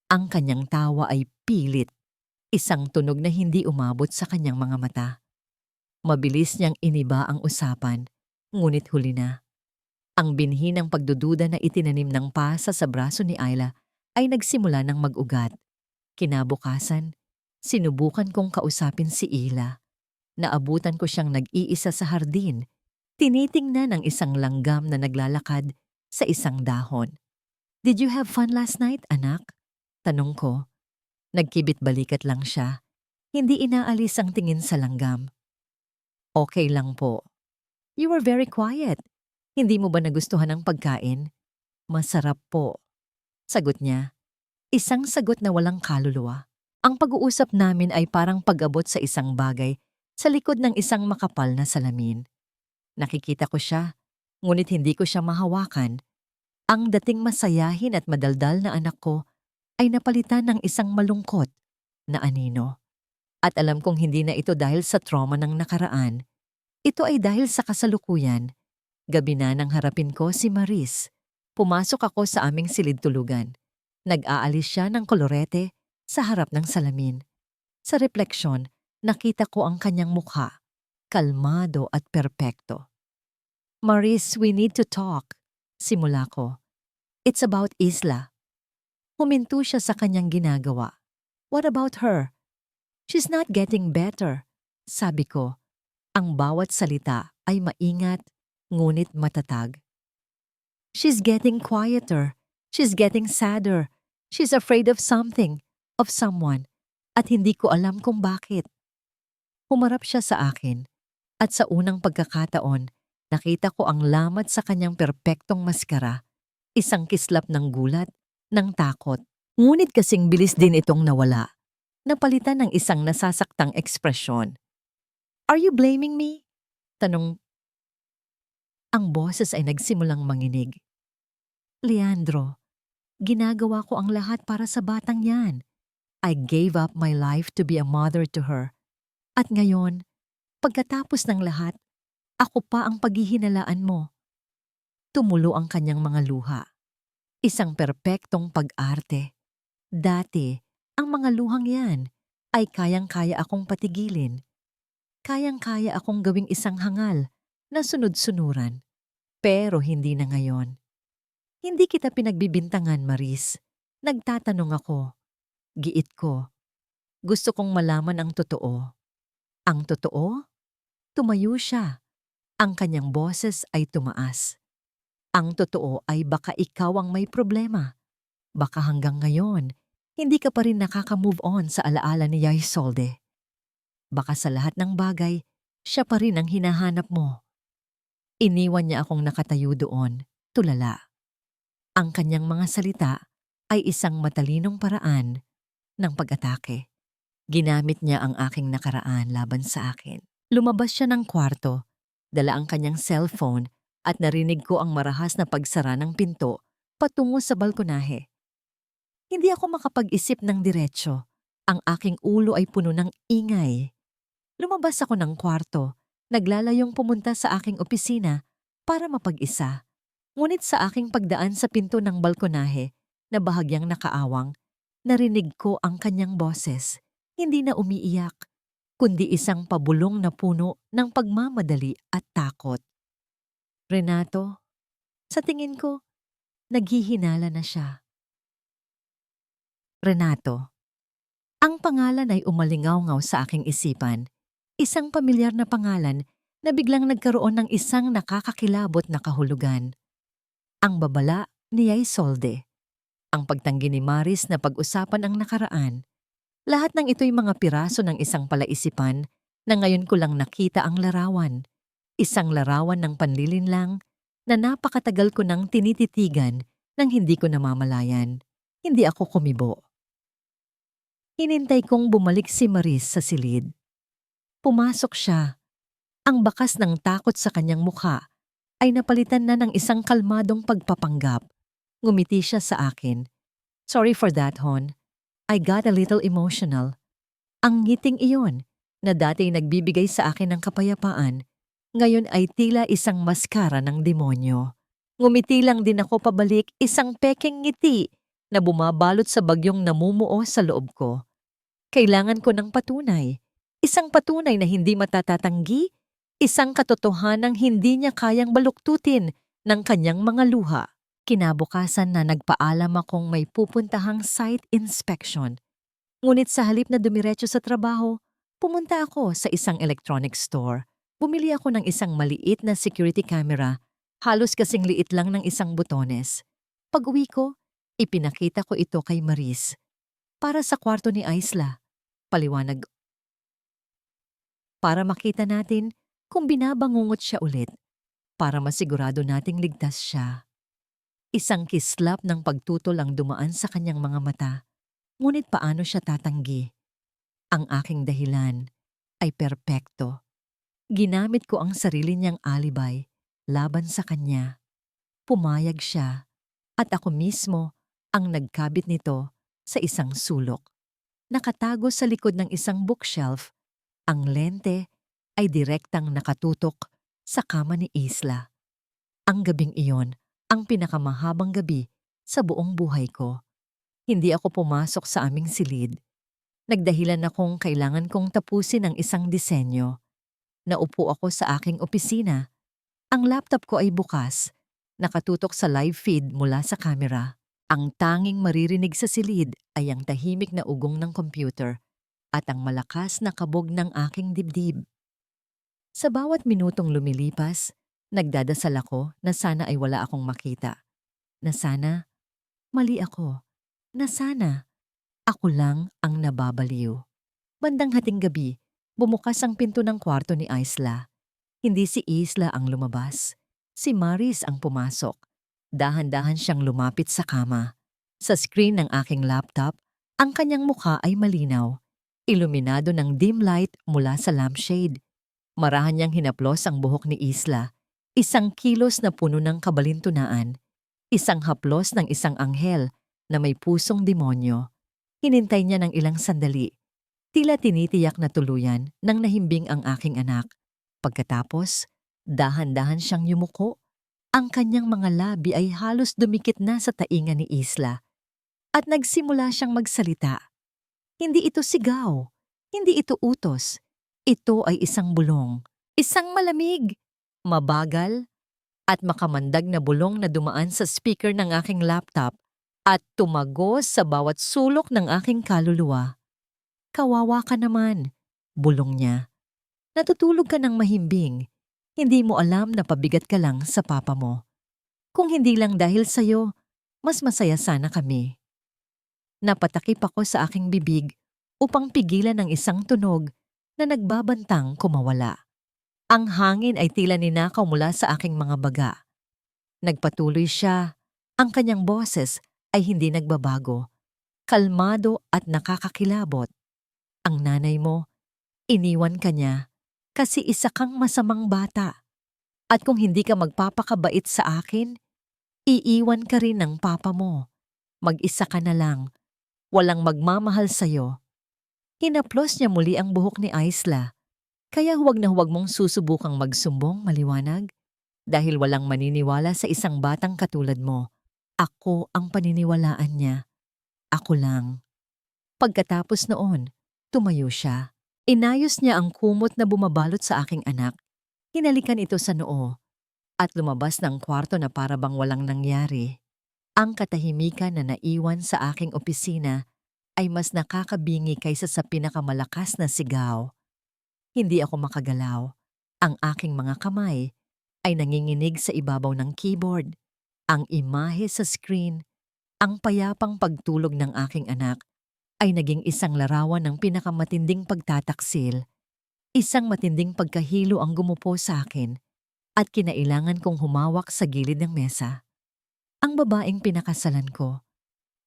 Ang kanyang tawa ay pilit. Isang tunog na hindi umabot sa kanyang mga mata. Mabilis niyang iniba ang usapan, ngunit huli na. Ang binhi ng pagdududa na itinanim ng pasa sa braso ni Ayla ay nagsimula ng mag-ugat. Kinabukasan, sinubukan kong kausapin si Ila. Naabutan ko siyang nag-iisa sa hardin, tinitingnan ng isang langgam na naglalakad sa isang dahon. Did you have fun last night, anak? Tanong ko. Nagkibit-balikat lang siya. Hindi inaalis ang tingin sa langgam. Okay lang po. You were very quiet. Hindi mo ba nagustuhan ang pagkain? Masarap po. Sagot niya. Isang sagot na walang kaluluwa. Ang pag-uusap namin ay parang pag-abot sa isang bagay sa likod ng isang makapal na salamin. Nakikita ko siya, ngunit hindi ko siya mahawakan. Ang dating masayahin at madaldal na anak ko ay napalitan ng isang malungkot na anino. At alam kong hindi na ito dahil sa trauma ng nakaraan. Ito ay dahil sa kasalukuyan. Gabi na nang harapin ko si Maris. Pumasok ako sa aming silid-tulugan. Nag-aalis siya ng kolorete sa harap ng salamin. Sa refleksyon, nakita ko ang kanyang mukha, kalmado at perpekto. Maris, we need to talk. Simula ko. It's about Isla. Huminto siya sa kanyang ginagawa. What about her? She's not getting better. Sabi ko, ang bawat salita ay maingat, ngunit matatag. She's getting quieter. She's getting sadder. She's afraid of something, of someone, at hindi ko alam kung bakit. Humarap siya sa akin, at sa unang pagkakataon, nakita ko ang lamat sa kanyang perpektong maskara, isang kislap ng gulat, ng takot. Ngunit kasing bilis din itong nawala, napalitan ng isang nasasaktang ekspresyon. Are you blaming me? Tanong. Ang boses ay nagsimulang manginig. Leandro, ginagawa ko ang lahat para sa batang yan. I gave up my life to be a mother to her. At ngayon, pagkatapos ng lahat, ako pa ang paghihinalaan mo. Tumulo ang kanyang mga luha. Isang perpektong pag-arte. Dati, ang mga luhang yan ay kayang-kaya akong patigilin. Kayang-kaya akong gawing isang hangal na sunod-sunuran. Pero hindi na ngayon. Hindi kita pinagbibintangan, Maris. Nagtatanong ako. Giit ko. Gusto kong malaman ang totoo. Ang totoo? Tumayo siya. Ang kanyang boses ay tumaas. Ang totoo ay baka ikaw ang may problema. Baka hanggang ngayon, hindi ka pa rin nakaka-move on sa alaala ni Isolde. Baka sa lahat ng bagay, siya pa rin ang hinahanap mo. Iniwan niya akong nakatayo doon, tulala. Ang kanyang mga salita ay isang matalinong paraan ng pag-atake. Ginamit niya ang aking nakaraan laban sa akin. Lumabas siya ng kwarto, dala ang kanyang cellphone at narinig ko ang marahas na pagsara ng pinto patungo sa balkonahe. Hindi ako makapag-isip ng diretsyo. Ang aking ulo ay puno ng ingay. Lumabas ako ng kwarto, naglalayong pumunta sa aking opisina para mapag-isa. Ngunit sa aking pagdaan sa pinto ng balkonahe na bahagyang nakaawang, narinig ko ang kanyang boses. Hindi na umiiyak, kundi isang pabulong na puno ng pagmamadali at takot. Renato, sa tingin ko, naghihinala na siya. Renato. Ang pangalan ay umalingaw-ngaw sa aking isipan. Isang pamilyar na pangalan na biglang nagkaroon ng isang nakakakilabot na kahulugan. Ang babala ni Isolde. Ang pagtanggi ni Maris na pag-usapan ang nakaraan. Lahat ng ito'y mga piraso ng isang palaisipan na ngayon ko lang nakita ang larawan. Isang larawan ng panlilinlang na napakatagal ko nang tinititigan nang hindi ko namamalayan. Hindi ako kumibo. Hinintay kong bumalik si Maris sa silid. Pumasok siya. Ang bakas ng takot sa kanyang mukha ay napalitan na ng isang kalmadong pagpapanggap. Ngumiti siya sa akin. Sorry for that, Hon. I got a little emotional. Ang ngiting iyon na dati nagbibigay sa akin ng kapayapaan, ngayon ay tila isang maskara ng demonyo. Ngumiti lang din ako pabalik, isang pekeng ngiti na bumabalot sa bagyong namumuo sa loob ko. Kailangan ko ng patunay. Isang patunay na hindi matatatanggi, isang katotohanang hindi niya kayang baluktutin ng kanyang mga luha. Kinabukasan na nagpaalam akong may pupuntahang site inspection. Ngunit sa halip na dumiretso sa trabaho, pumunta ako sa isang electronic store. Bumili ako ng isang maliit na security camera, halos kasing liit lang ng isang butones. Pag-uwi ko, ipinakita ko ito kay Maris. Para sa kwarto ni Isla, paliwanag. Para makita natin kung binabangungot siya ulit, para masigurado nating ligtas siya. Isang kislap ng pagtutol ang dumaan sa kanyang mga mata, ngunit paano siya tatanggi? Ang aking dahilan ay perpekto. Ginamit ko ang sarili niyang alibay laban sa kanya. Pumayag siya at ako mismo ang nagkabit nito sa isang sulok. Nakatago sa likod ng isang bookshelf, ang lente ay direktang nakatutok sa kama ni Isla. Ang gabing iyon ang pinakamahabang gabi sa buong buhay ko. Hindi ako pumasok sa aming silid. Nagdahilan akong kailangan kong tapusin ang isang disenyo. Naupo ako sa aking opisina. Ang laptop ko ay bukas, nakatutok sa live feed mula sa camera. Ang tanging maririnig sa silid ay ang tahimik na ugong ng computer at ang malakas na kabog ng aking dibdib. Sa bawat minutong lumilipas, nagdadasal ako na sana ay wala akong makita. Na sana, mali ako. Na sana, ako lang ang nababaliw. Bandang hating gabi, bumukas ang pinto ng kwarto ni Isla. Hindi si Isla ang lumabas. Si Maris ang pumasok. Dahan-dahan siyang lumapit sa kama. Sa screen ng aking laptop, ang kanyang mukha ay malinaw. Iluminado ng dim light mula sa lampshade. Marahan niyang hinaplos ang buhok ni Isla. Isang kilos na puno ng kabalintunaan. Isang haplos ng isang anghel na may pusong demonyo. Hinintay niya ng ilang sandali. Tila tinitiyak na tuluyan nang nahimbing ang aking anak. Pagkatapos, dahan-dahan siyang yumuko. Ang kanyang mga labi ay halos dumikit na sa tainga ni Isla. At nagsimula siyang magsalita. Hindi ito sigaw. Hindi ito utos. Ito ay isang bulong. Isang malamig, mabagal, at makamandag na bulong na dumaan sa speaker ng aking laptop at tumagos sa bawat sulok ng aking kaluluwa. Kawawa ka naman, bulong niya. Natutulog ka ng mahimbing. Hindi mo alam na pabigat ka lang sa papa mo. Kung hindi lang dahil sa'yo, mas masaya sana kami. Napatakip ako sa aking bibig upang pigilan ang isang tunog na nagbabantang kumawala. Ang hangin ay tila ninakaw mula sa aking mga baga. Nagpatuloy siya. Ang kanyang boses ay hindi nagbabago. Kalmado at nakakakilabot. Ang nanay mo, iniwan ka niya kasi isa kang masamang bata. At kung hindi ka magpapakabait sa akin, iiwan ka rin ng papa mo. Mag-isa ka na lang, walang magmamahal sa'yo. Hinaplos niya muli ang buhok ni Isla. Kaya huwag na huwag mong susubukang magsumbong, maliwanag. Dahil walang maniniwala sa isang batang katulad mo. Ako ang paniniwalaan niya. Ako lang. Pagkatapos noon, tumayo siya. Inayos niya ang kumot na bumabalot sa aking anak. Hinalikan ito sa noo at lumabas ng kwarto na para bang walang nangyari. Ang katahimikan na naiwan sa aking opisina ay mas nakakabingi kaysa sa pinakamalakas na sigaw. Hindi ako makagalaw. Ang aking mga kamay ay nanginginig sa ibabaw ng keyboard. Ang imahe sa screen, ang payapang pagtulog ng aking anak ay naging isang larawan ng pinakamatinding pagtataksil. Isang matinding pagkahilo ang gumupo sa akin at kinailangan kong humawak sa gilid ng mesa. Ang babaeng pinakasalan ko,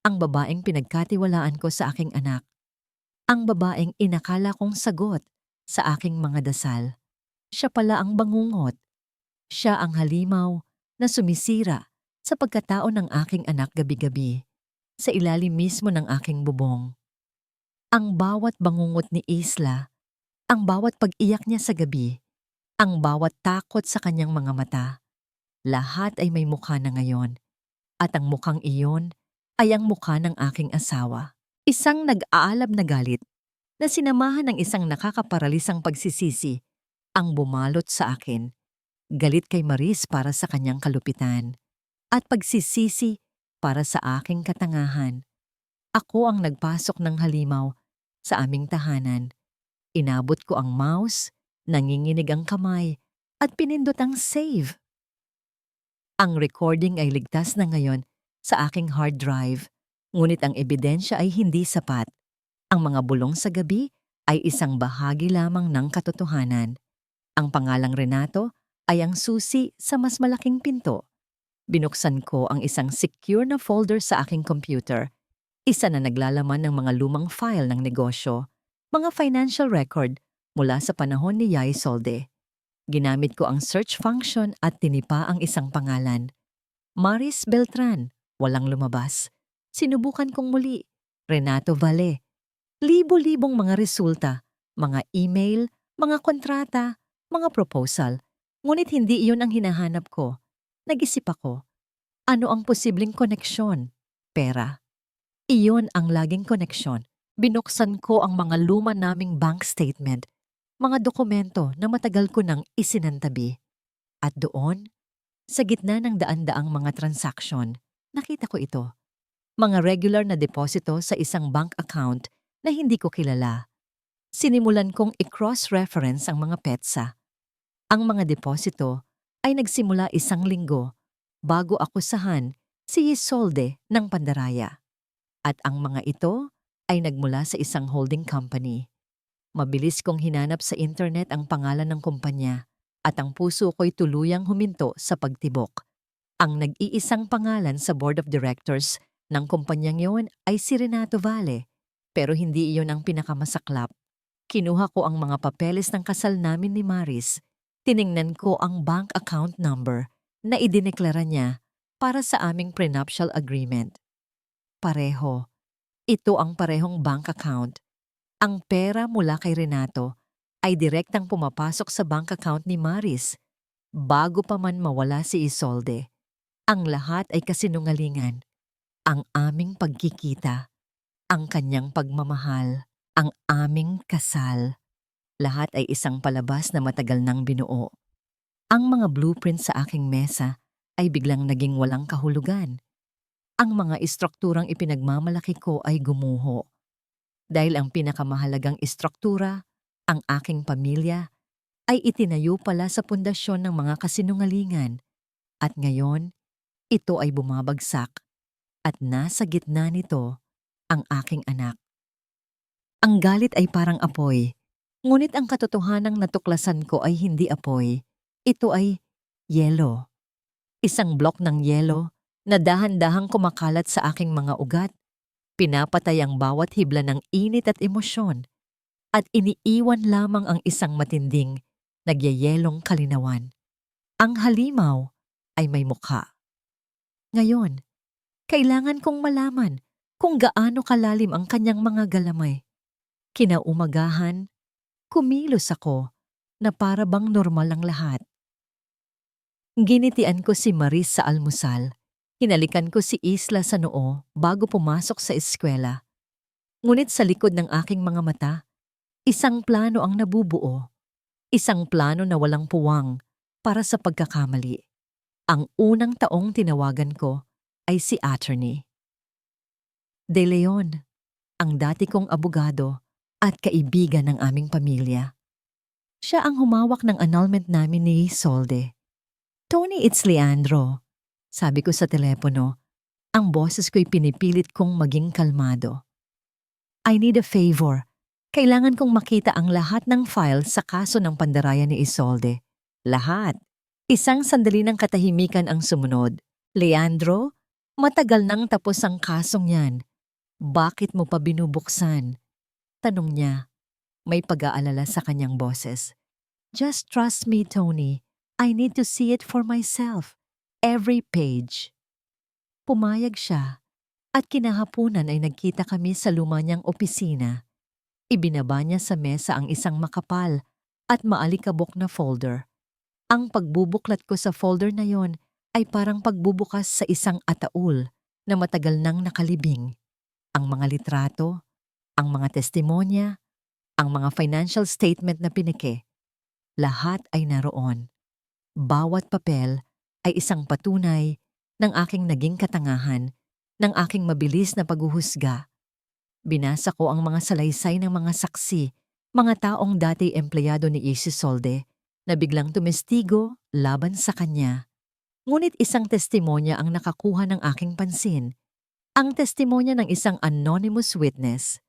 ang babaeng pinagkatiwalaan ko sa aking anak, ang babaeng inakala kong sagot sa aking mga dasal. Siya pala ang bangungot. Siya ang halimaw na sumisira sa pagkatao ng aking anak gabi-gabi, sa ilalim mismo ng aking bubong. Ang bawat bangungot ni Isla, ang bawat pag-iyak niya sa gabi, ang bawat takot sa kanyang mga mata, lahat ay may mukha na ngayon. At ang mukhang iyon ay ang mukha ng aking asawa. Isang nag-aalab na galit na sinamahan ng isang nakakaparalisang pagsisisi ang bumalot sa akin. Galit kay Maris para sa kanyang kalupitan at pagsisisi para sa aking katangahan. Ako ang nagpasok ng halimaw sa aming tahanan. Inabot ko ang mouse, nanginginig ang kamay, at pinindot ang save. Ang recording ay ligtas na ngayon sa aking hard drive, ngunit ang ebidensya ay hindi sapat. Ang mga bulong sa gabi ay isang bahagi lamang ng katotohanan. Ang pangalang Renato ay ang susi sa mas malaking pinto. Binuksan ko ang isang secure na folder sa aking computer, isa na naglalaman ng mga lumang file ng negosyo, mga financial record mula sa panahon ni Yay Solde. Ginamit ko ang search function at tinipa ang isang pangalan. Maris Beltran, walang lumabas. Sinubukan kong muli, Renato Valle. Libo-libong mga resulta, mga email, mga kontrata, mga proposal. Ngunit hindi iyon ang hinahanap ko. Nag-isip ako, ano ang posibleng koneksyon? Pera. Iyon ang laging koneksyon. Binuksan ko ang mga luma naming bank statement, mga dokumento na matagal ko nang isinantabi. At doon, sa gitna ng daan-daang mga transaksyon, nakita ko ito. Mga regular na deposito sa isang bank account na hindi ko kilala. Sinimulan kong i-cross-reference ang mga petsa. Ang mga deposito ay nagsimula 1 linggo bago akusahan si Isolde ng pandaraya. At ang mga ito ay nagmula sa isang holding company. Mabilis kong hinanap sa internet ang pangalan ng kumpanya at ang puso ko'y tuluyang huminto sa pagtibok. Ang nag-iisang pangalan sa board of directors ng kumpanyang yon ay si Renato Valle, pero hindi iyon ang pinakamasaklap. Kinuha ko ang mga papeles ng kasal namin ni Maris. Tiningnan ko ang bank account number na idineklara niya para sa aming prenuptial agreement. Pareho. Ito ang parehong bank account. Ang pera mula kay Renato ay direktang pumapasok sa bank account ni Maris bago pa man mawala si Isolde. Ang lahat ay kasinungalingan. Ang aming pagkikita, ang kanyang pagmamahal, ang aming kasal. Lahat ay isang palabas na matagal nang binuo. Ang mga blueprint sa aking mesa ay biglang naging walang kahulugan. Ang mga istrukturang ipinagmamalaki ko ay gumuho. Dahil ang pinakamahalagang istruktura, ang aking pamilya, ay itinayo pala sa pundasyon ng mga kasinungalingan. At ngayon, ito ay bumabagsak. At nasa gitna nito, ang aking anak. Ang galit ay parang apoy. Ngunit ang katotohanang natuklasan ko ay hindi apoy. Ito ay yelo. Isang blok ng yelo na dahan-dahang kumakalat sa aking mga ugat. Pinapatay ang bawat hibla ng init at emosyon. at iniiwan lamang ang isang matinding, nagyayelong kalinawan. Ang halimaw ay may mukha. Ngayon, kailangan kong malaman kung gaano kalalim ang kanyang mga galamay. Kinaumagahan, kumilos ako na para bang normal ang lahat. Ginitian ko si Maris sa almusal. Hinalikan ko si Isla sa noo bago pumasok sa eskwela. Ngunit sa likod ng aking mga mata, isang plano ang nabubuo. Isang plano na walang puwang para sa pagkakamali. Ang unang taong tinawagan ko ay si Attorney De Leon, ang dati kong abogado at kaibigan ng aming pamilya. Siya ang humawak ng annulment namin ni Isolde. "Tony, it's Leandro," sabi ko sa telepono. Ang boses ko'y pinipilit kong maging kalmado. "I need a favor. Kailangan kong makita ang lahat ng file sa kaso ng pandaraya ni Isolde. Lahat." Isang sandali ng katahimikan ang sumunod. "Leandro, matagal nang tapos ang kasong yan. Bakit mo pa binubuksan?" Tanong niya. May pag-aalala sa kanyang boses. "Just trust me, Tony. I need to see it for myself. Every page." Pumayag siya at kinahapunan ay nagkita kami sa luma niyang opisina. Ibinaba niya sa mesa ang isang makapal at maalikabok na folder. Ang pagbubuklat ko sa folder na yon ay parang pagbubukas sa isang ataul na matagal nang nakalibing. Ang mga litrato, ang mga testimonya, ang mga financial statement na pinike, lahat ay naroon. Bawat papel ay isang patunay ng aking naging katangahan, ng aking mabilis na paghuhusga. Binasa ko ang mga salaysay ng mga saksi, mga taong dati empleyado ni Isolde na biglang tumestigo laban sa kanya. Ngunit isang testimonya ang nakakuha ng aking pansin. Ang testimonya ng isang anonymous witness.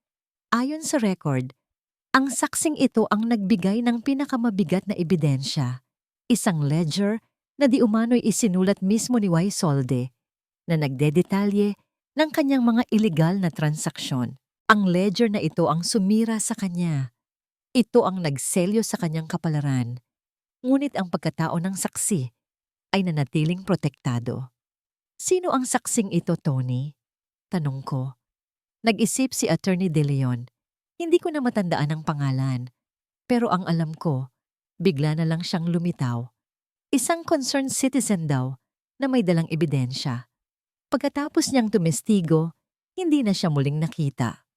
Ayon sa record, ang saksing ito ang nagbigay ng pinakamabigat na ebidensya. Isang ledger na di umano'y isinulat mismo ni Isolde na nagdedetalye ng kanyang mga iligal na transaksyon. Ang ledger na ito ang sumira sa kanya. Ito ang nagselyo sa kanyang kapalaran. Ngunit ang pagkatao ng saksi ay nanatiling protektado. "Sino ang saksing ito, Tony?" tanong ko. Nag-isip si Attorney De Leon. Hindi ko na matandaan ang pangalan. Pero ang alam ko, bigla na lang siyang lumitaw. Isang concerned citizen daw na may dalang ebidensya. Pagkatapos niyang tumestigo, hindi na siya muling nakita.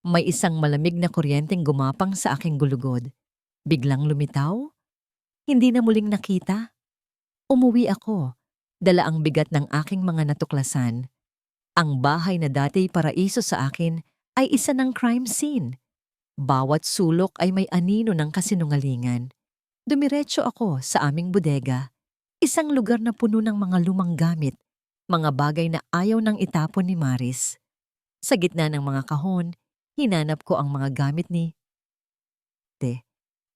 May isang malamig na kuryenteng gumapang sa aking gulugod. Biglang lumitaw? Hindi na muling nakita? Umuwi ako. Dala ang bigat ng aking mga natuklasan. Ang bahay na dati paraiso sa akin ay isa ng crime scene. Bawat sulok ay may anino ng kasinungalingan. Dumiretso ako sa aming bodega. Isang lugar na puno ng mga lumang gamit, mga bagay na ayaw nang itapon ni Maris. Sa gitna ng mga kahon, hinanap ko ang mga gamit ni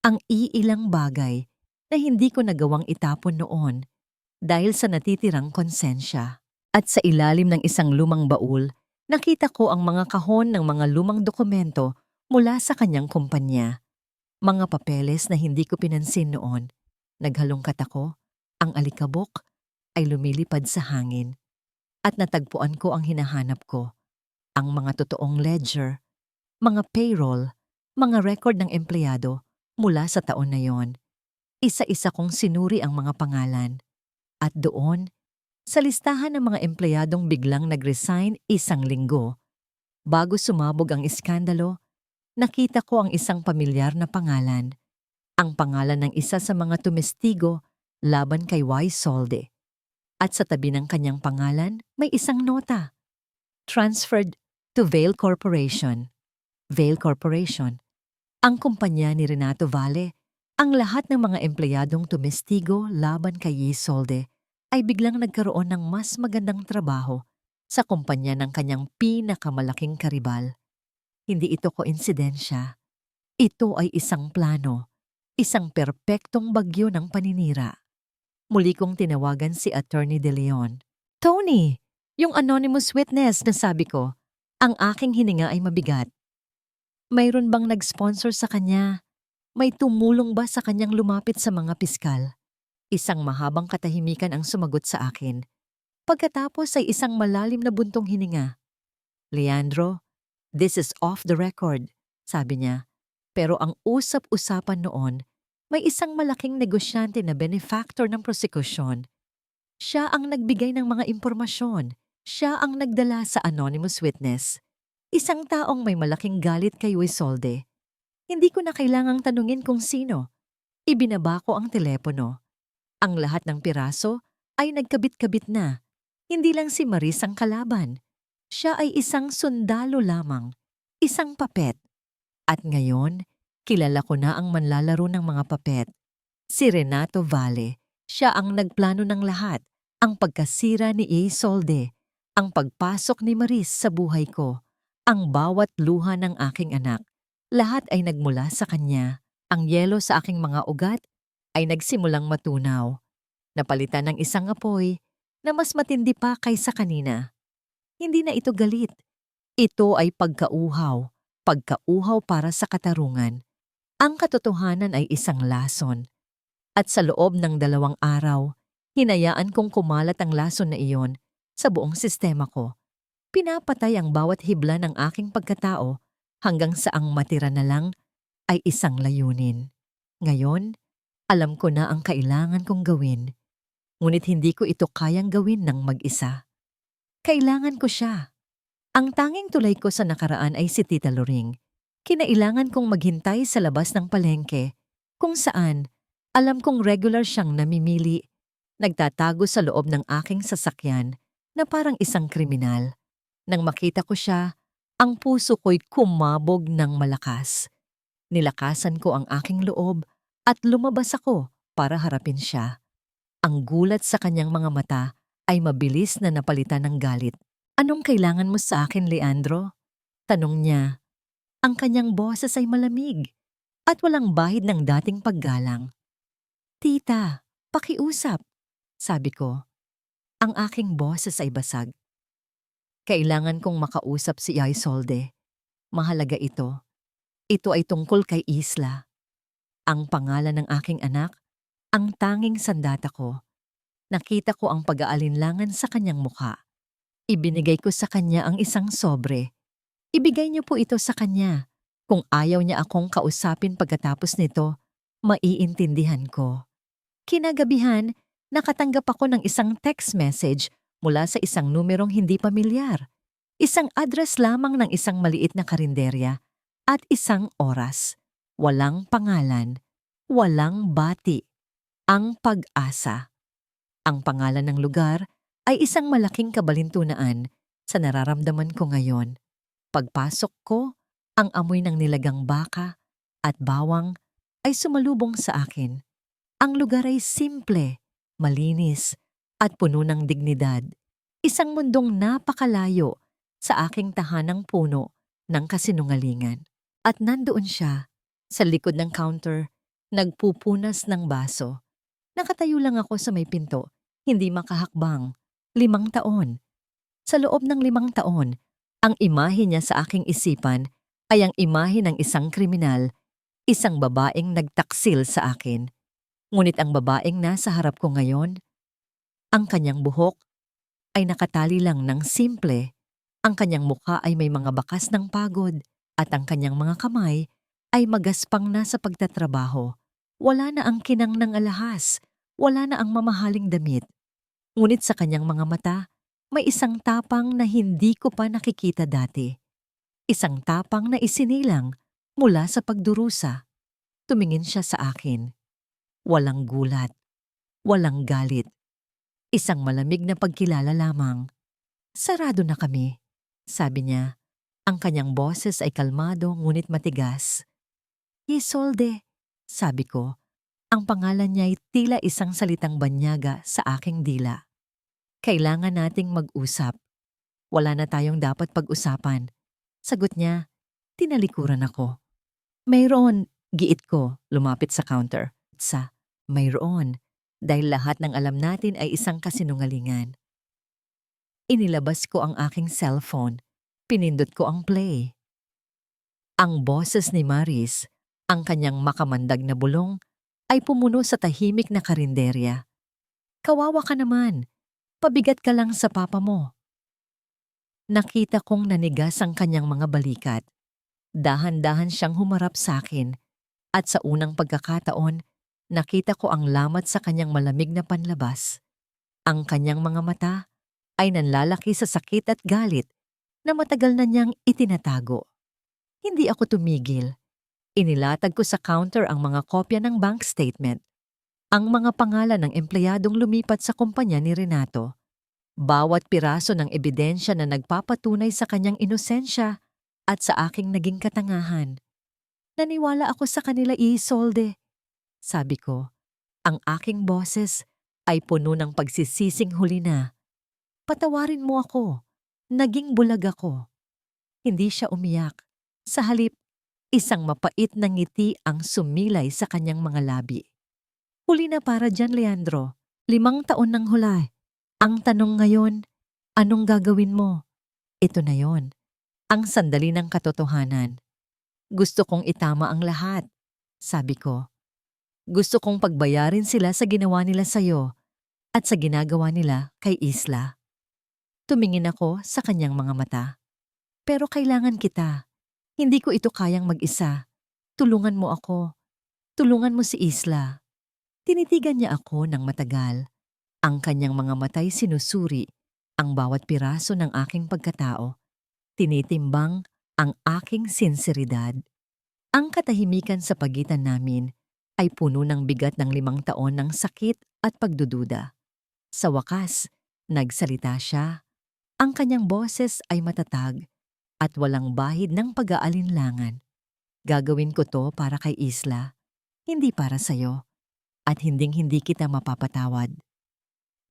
ang iilang bagay na hindi ko nagawang itapon noon dahil sa natitirang konsensya. At sa ilalim ng isang lumang baul, nakita ko ang mga kahon ng mga lumang dokumento mula sa kanyang kumpanya. Mga papeles na hindi ko pinansin noon. Naghalongkat ako, ang alikabok ay lumilipad sa hangin. At natagpuan ko ang hinahanap ko. Ang mga totoong ledger, mga payroll, mga record ng empleyado mula sa taon na yon. Isa-isa kong sinuri ang mga pangalan. At doon, sa listahan ng mga empleyadong biglang nag-resign isang linggo, bago sumabog ang iskandalo, nakita ko ang isang pamilyar na pangalan. Ang pangalan ng isa sa mga tumestigo laban kay Isolde. At sa tabi ng kanyang pangalan, may isang nota. Transferred to Vail Corporation. Vail Corporation. Ang kumpanya ni Renato Valle. Ang lahat ng mga empleyadong tumestigo laban kay Isolde ay biglang nagkaroon ng mas magandang trabaho sa kumpanya ng kanyang pinakamalaking karibal. Hindi ito koinsidensya. Ito ay isang plano, isang perpektong bagyo ng paninira. Muli kong tinawagan si Attorney De Leon. "Tony, yung anonymous witness na sabi ko, ang aking hininga ay mabigat." Mayroon bang nag-sponsor sa kanya? May tumulong ba sa kanyang lumapit sa mga piskal? Isang mahabang katahimikan ang sumagot sa akin. Pagkatapos ay isang malalim na buntong hininga. Leandro, this is off the record, sabi niya. Pero ang usap-usapan noon, may isang malaking negosyante na benefactor ng prosekusyon. Siya ang nagbigay ng mga impormasyon. Siya ang nagdala sa anonymous witness. Isang taong may malaking galit kay Isolde. Hindi ko na kailangang tanungin kung sino. Ibinaba ko ang telepono. Ang lahat ng piraso ay nagkabit-kabit na. Hindi lang si Maris ang kalaban. Siya ay isang sundalo lamang, isang papet. At ngayon, kilala ko na ang manlalaro ng mga papet. Si Renato Valle. Siya ang nagplano ng lahat. Ang pagkasira ni Isolde. Ang pagpasok ni Maris sa buhay ko. Ang bawat luha ng aking anak. Lahat ay nagmula sa kanya. Ang yelo sa aking mga ugat ay nagsimulang matunaw. Napalitan ng isang apoy na mas matindi pa kaysa kanina. Hindi na ito galit. Ito ay pagkauhaw. Pagkauhaw para sa katarungan. Ang katotohanan ay isang lason. At sa loob ng 2 araw, hinayaan kong kumalat ang lason na iyon sa buong sistema ko. Pinapatay ang bawat hibla ng aking pagkatao hanggang sa ang matira na lang ay isang layunin. Ngayon, alam ko na ang kailangan kong gawin. Ngunit hindi ko ito kayang gawin ng mag-isa. Kailangan ko siya. Ang tanging tulay ko sa nakaraan ay si Tita Loring. Kinailangan kong maghintay sa labas ng palengke, kung saan alam kong regular siyang namimili, nagtatago sa loob ng aking sasakyan na parang isang kriminal. Nang makita ko siya, ang puso ko'y kumabog ng malakas. Nilakasan ko ang aking loob at lumabas ako para harapin siya. Ang gulat sa kanyang mga mata ay mabilis na napalitan ng galit. "Anong kailangan mo sa akin, Leandro?" Tanong niya. Ang kanyang boses ay malamig at walang bahid ng dating paggalang. "Tita, pakiusap," sabi ko. Ang aking boses ay basag. Kailangan kong makausap si Isolde. Mahalaga ito. Ito ay tungkol kay Isla. Ang pangalan ng aking anak, ang tanging sandata ko. Nakita ko ang pag-aalinlangan sa kanyang mukha. Ibinigay ko sa kanya ang isang sobre. "Ibigay niyo po ito sa kanya. Kung ayaw niya akong kausapin pagkatapos nito, maiintindihan ko." Kinagabihan, nakatanggap ako ng isang text message mula sa isang numerong hindi pamilyar. Isang address lamang ng isang maliit na karinderya at isang oras. Walang pangalan, walang bati. Ang Pag-asa. Ang pangalan ng lugar ay isang malaking kabalintunaan sa nararamdaman ko ngayon. Pagpasok ko, ang amoy ng nilagang baka at bawang ay sumalubong sa akin. Ang lugar ay simple, malinis, at puno ng dignidad. Isang mundong napakalayo sa aking tahanang puno ng kasinungalingan. At nandoon siya, sa likod ng counter, nagpupunas ng baso. Nakatayo lang ako sa may pinto, hindi makahakbang. 5 taon. Sa loob ng 5 taon, ang imahe niya sa aking isipan ay ang imahe ng isang kriminal, isang babaeng nagtaksil sa akin. Ngunit ang babaeng nasa harap ko ngayon, ang kanyang buhok ay nakatali lang ng simple, ang kanyang mukha ay may mga bakas ng pagod, at ang kanyang mga kamay ay magaspang na sa pagtatrabaho. Wala na ang kinang ng alahas, wala na ang mamahaling damit. Ngunit sa kanyang mga mata, may isang tapang na hindi ko pa nakikita dati. Isang tapang na isinilang mula sa pagdurusa. Tumingin siya sa akin. Walang gulat, walang galit. Isang malamig na pagkilala lamang. "Sarado na kami," sabi niya. Ang kanyang boses ay kalmado ngunit matigas. "Isolde," sabi ko. Ang pangalan niya ay tila isang salitang banyaga sa aking dila. "Kailangan nating mag-usap. Wala na tayong dapat pag-usapan." Sagot niya. Tinalikuran ako. "Mayroon," giit ko, lumapit sa counter. Mayroon, dahil lahat ng alam natin ay isang kasinungalingan." Inilabas ko ang aking cellphone. Pinindot ko ang play. Ang boses ni Maris, ang kanyang makamandag na bulong, ay pumuno sa tahimik na karinderya. Kawawa ka naman, pabigat ka lang sa papa mo. Nakita kong nanigas ang kanyang mga balikat. Dahan-dahan siyang humarap sa akin at sa unang pagkakataon, nakita ko ang lamat sa kanyang malamig na panlabas. Ang kanyang mga mata ay nanlalaki sa sakit at galit na matagal na niyang itinatago. Hindi ako tumigil. Inilatag ko sa counter ang mga kopya ng bank statement, ang mga pangalan ng empleyadong lumipat sa kumpanya ni Renato. Bawat piraso ng ebidensya na nagpapatunay sa kanyang inosensya at sa aking naging katangahan. Naniwala ako sa kanila, Isolde. Sabi ko, ang aking boses ay puno ng pagsisising huli na. Patawarin mo ako. Naging bulag ako. Hindi siya umiyak. Sa halip, isang mapait na ngiti ang sumilay sa kanyang mga labi. Huli na para dyan, Leandro. 5 taon nang hula. Ang tanong ngayon, anong gagawin mo? Ito na yon, ang sandali ng katotohanan. Gusto kong itama ang lahat, sabi ko. Gusto kong pagbayarin sila sa ginawa nila sa'yo at sa ginagawa nila kay Isla. Tumingin ako sa kanyang mga mata. Pero kailangan kita. Hindi ko ito kayang mag-isa. Tulungan mo ako. Tulungan mo si Isla. Tinitigan niya ako ng matagal. Ang kanyang mga matay sinusuri ang bawat piraso ng aking pagkatao. Tinitimbang ang aking sinseridad. Ang katahimikan sa pagitan namin ay puno ng bigat ng 5 taon ng sakit at pagdududa. Sa wakas, nagsalita siya. Ang kanyang boses ay matatag at walang bahid ng pag-aalinlangan. Gagawin ko to para kay Isla, hindi para sa'yo, at hinding-hindi kita mapapatawad.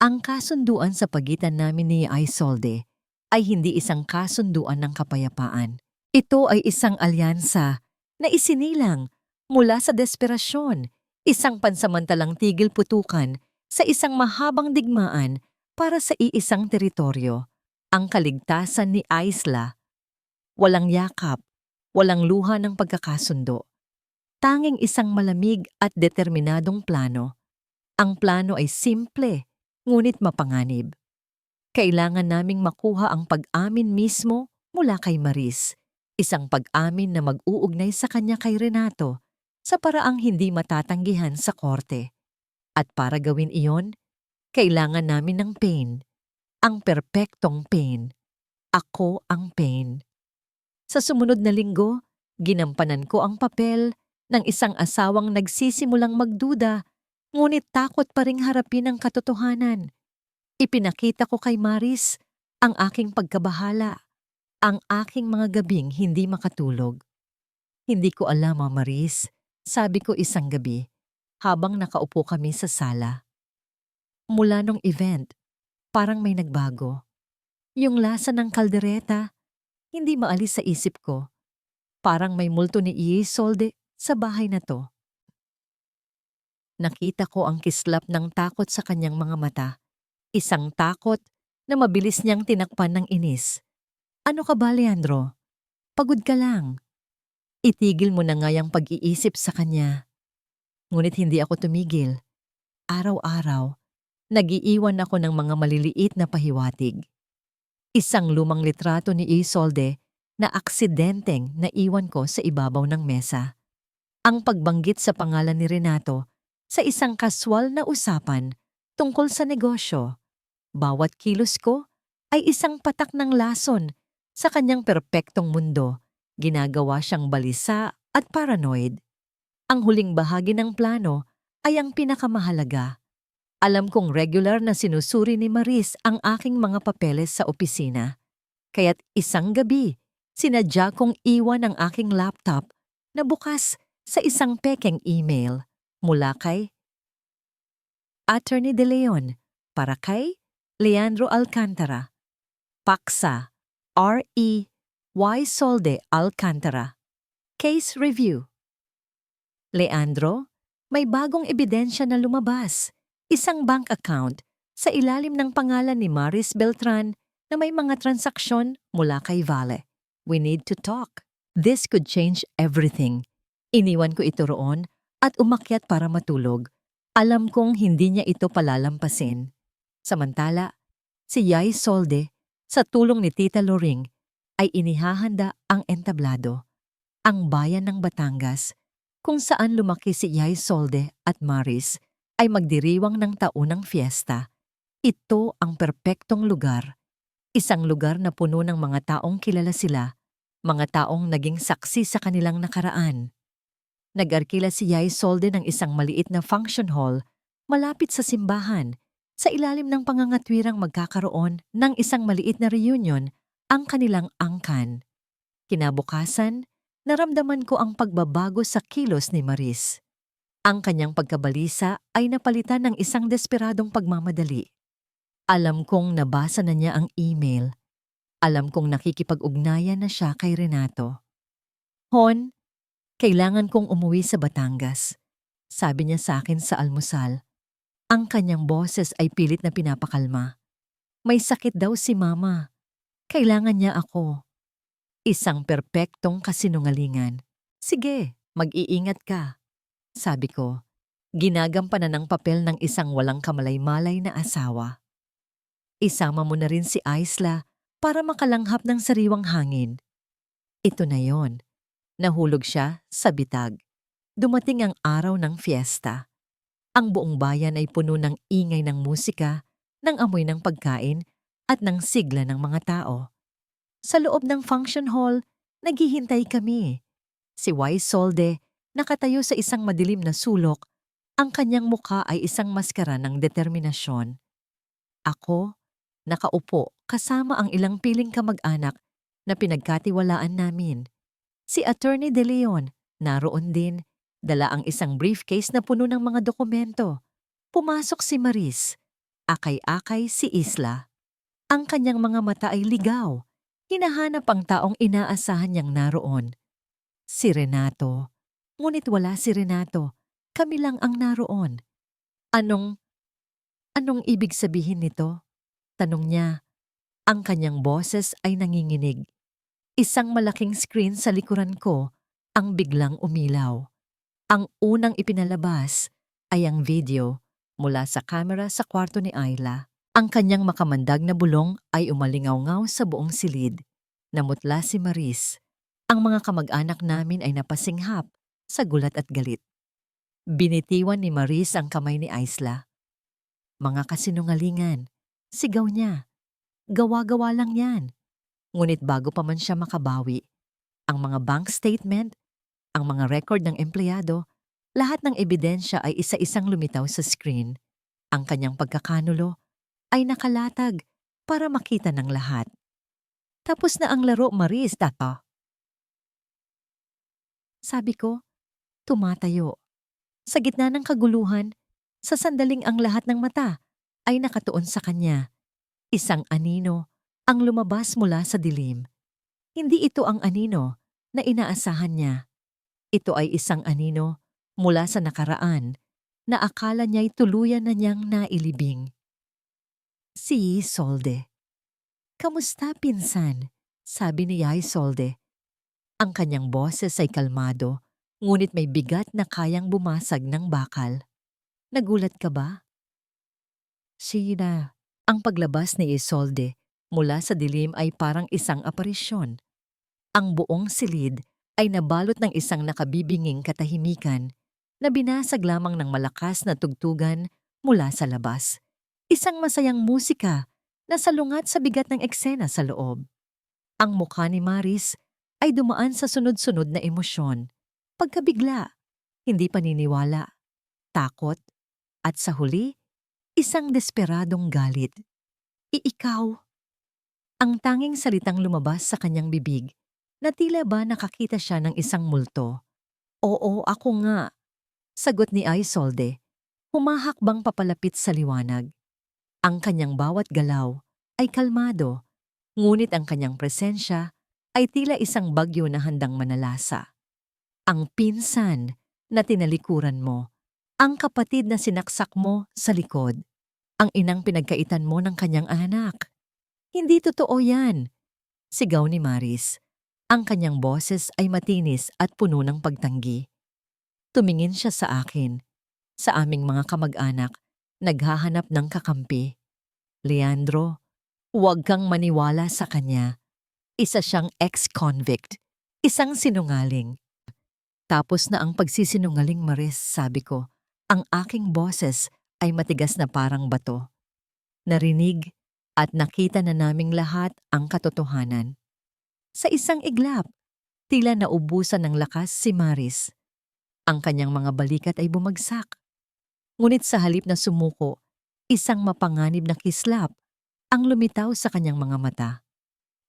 Ang kasunduan sa pagitan namin ni Isolde ay hindi isang kasunduan ng kapayapaan. Ito ay isang alyansa na isinilang mula sa desperasyon, isang pansamantalang tigil putukan sa isang mahabang digmaan para sa iisang teritoryo, ang kaligtasan ni Isla. Walang yakap, walang luha ng pagkakasundo. Tanging isang malamig at determinadong plano. Ang plano ay simple, ngunit mapanganib. Kailangan naming makuha ang pag-amin mismo mula kay Maris, isang pag-amin na mag-uugnay sa kanya kay Renato sa paraang hindi matatanggihan sa korte. At para gawin iyon, kailangan namin ng pain, ang perpektong pain. Ako ang pain. Sa sumunod na linggo, ginampanan ko ang papel ng isang asawang nagsisimulang magduda, ngunit takot pa ring harapin ang katotohanan. Ipinakita ko kay Maris ang aking pagkabahala, ang aking mga gabing hindi makatulog. Hindi ko alam, Maris, sabi ko isang gabi, habang nakaupo kami sa sala. Mula nung event, parang may nagbago. Yung lasa ng kaldereta, hindi maalis sa isip ko. Parang may multo ni Isolde sa bahay na to. Nakita ko ang kislap ng takot sa kanyang mga mata. Isang takot na mabilis niyang tinakpan ng inis. Ano ka ba, Leandro? Pagod ka lang. Itigil mo na nga yung pag-iisip sa kanya. Ngunit hindi ako tumigil. Araw-araw, nag-iiwan ako ng mga maliliit na pahiwatig. Isang lumang litrato ni Isolde na aksidenteng naiwan ko sa ibabaw ng mesa. Ang pagbanggit sa pangalan ni Renato sa isang kaswal na usapan tungkol sa negosyo. Bawat kilos ko ay isang patak ng lason sa kanyang perpektong mundo. Ginagawa siyang balisa at paranoid. Ang huling bahagi ng plano ay ang pinakamahalaga. Alam kong regular na sinusuri ni Maris ang aking mga papeles sa opisina. Kaya't isang gabi, sinadya kong iwan ang aking laptop na bukas sa isang pekeng email mula kay Attorney De Leon para kay Leandro Alcantara. Paksa, R.E. Y. Solde Alcantara. Case Review. Leandro, may bagong ebidensya na lumabas. Isang bank account sa ilalim ng pangalan ni Maris Beltran na may mga transaksyon mula kay Vale. We need to talk. This could change everything. Iniwan ko ito roon at umakyat para matulog. Alam kong hindi niya ito palalampasin. Samantala, si Yay Solde, sa tulong ni Tita Loring, ay inihahanda ang entablado, ang bayan ng Batangas, kung saan lumaki si Yay Solde at Maris ay magdiriwang ng taunang fiesta. Ito ang perpektong lugar. Isang lugar na puno ng mga taong kilala sila, mga taong naging saksi sa kanilang nakaraan. Nag-arkila si Yay Solde ng isang maliit na function hall malapit sa simbahan, sa ilalim ng pangangatwirang magkakaroon ng isang maliit na reunion ang kanilang angkan. Kinabukasan, naramdaman ko ang pagbabago sa kilos ni Maris. Ang kanyang pagkabalisa ay napalitan ng isang desperadong pagmamadali. Alam kong nabasa na niya ang email. Alam kong nakikipag-ugnayan na siya kay Renato. Hon, kailangan kong umuwi sa Batangas, sabi niya sa akin sa almusal. Ang kanyang boses ay pilit na pinapakalma. May sakit daw si Mama. Kailangan niya ako. Isang perpektong kasinungalingan. Sige, mag-iingat ka, sabi ko. Ginagampanan ng papel ng isang walang kamalay-malay na asawa. Isama mo na rin si Aisla para makalanghap ng sariwang hangin. Ito na yon. Nahulog siya sa bitag. Dumating ang araw ng fiesta. Ang buong bayan ay puno ng ingay ng musika, ng amoy ng pagkain, at ng sigla ng mga tao. Sa loob ng function hall, naghihintay kami. Si Yay Solde, nakatayo sa isang madilim na sulok, ang kanyang mukha ay isang maskara ng determinasyon. Ako, nakaupo kasama ang ilang piling kamag-anak na pinagkatiwalaan namin. Si Attorney De Leon, naroon din, dala ang isang briefcase na puno ng mga dokumento. Pumasok si Maris. Akay-akay si Isla. Ang kanyang mga mata ay ligaw. Hinahanap ang taong inaasahan niyang naroon. Si Renato. Ngunit wala si Renato. Kami lang ang naroon. Anong ibig sabihin nito? Tanong niya. Ang kanyang boses ay nanginginig. Isang malaking screen sa likuran ko ang biglang umilaw. Ang unang ipinalabas ay ang video mula sa kamera sa kwarto ni Ayla. Ang kanyang makamandag na bulong ay umalingaw-ngaw sa buong silid. Namutla si Maris. Ang mga kamag-anak namin ay napasinghap sa gulat at galit. Binitiwan ni Maris ang kamay ni Aisla. Mga kasinungalingan, sigaw niya. Gawa-gawa lang yan. Ngunit bago pa man siya makabawi, ang mga bank statement, ang mga record ng empleyado, lahat ng ebidensya ay isa-isang lumitaw sa screen. Ang kanyang pagkakanulo ay nakalatag para makita ng lahat. Tapos na ang laro, Maris, tato. Sabi ko, tumatayo. Sa gitna ng kaguluhan, sa sandaling ang lahat ng mata ay nakatuon sa kanya. Isang anino ang lumabas mula sa dilim. Hindi ito ang anino na inaasahan niya. Ito ay isang anino mula sa nakaraan na akala niya'y tuluyan na niyang nailibing. Si Solde. Kamusta, pinsan? Sabi ni Yay Solde. Ang kanyang boses ay kalmado, ngunit may bigat na kayang bumasag ng bakal. Nagulat ka ba? Sheila, ang paglabas ni Isolde mula sa dilim ay parang isang aparisyon. Ang buong silid ay nabalot ng isang nakabibinging katahimikan na binasag lamang ng malakas na tugtugan mula sa labas. Isang masayang musika na salungat sa bigat ng eksena sa loob. Ang mukha ni Maris ay dumaan sa sunod-sunod na emosyon. Pagkabigla, hindi paniniwala, takot, at sa huli, isang desperadong galit. Ikaw. Ang tanging salitang lumabas sa kanyang bibig na tila ba nakakita siya ng isang multo. Oo, ako nga. Sagot ni Isolde, humahakbang papalapit sa liwanag. Ang kanyang bawat galaw ay kalmado, ngunit ang kanyang presensya ay tila isang bagyo na handang manalasa. Ang pinsan na tinalikuran mo, ang kapatid na sinaksak mo sa likod, ang inang pinagkaitan mo ng kanyang anak. Hindi totoo yan, sigaw ni Maris. Ang kanyang boses ay matinis at puno ng pagtanggi. Tumingin siya sa akin, sa aming mga kamag-anak, naghahanap ng kakampi. Leandro, huwag kang maniwala sa kanya. Isa siyang ex-convict, isang sinungaling. Tapos na ang pagsisinungaling, Maris, sabi ko. Ang aking boses ay matigas na parang bato. Narinig at nakita na naming lahat ang katotohanan. Sa isang iglap, tila naubusan ng lakas si Maris. Ang kanyang mga balikat ay bumagsak. Ngunit sa halip na sumuko, isang mapanganib na kislap ang lumitaw sa kanyang mga mata.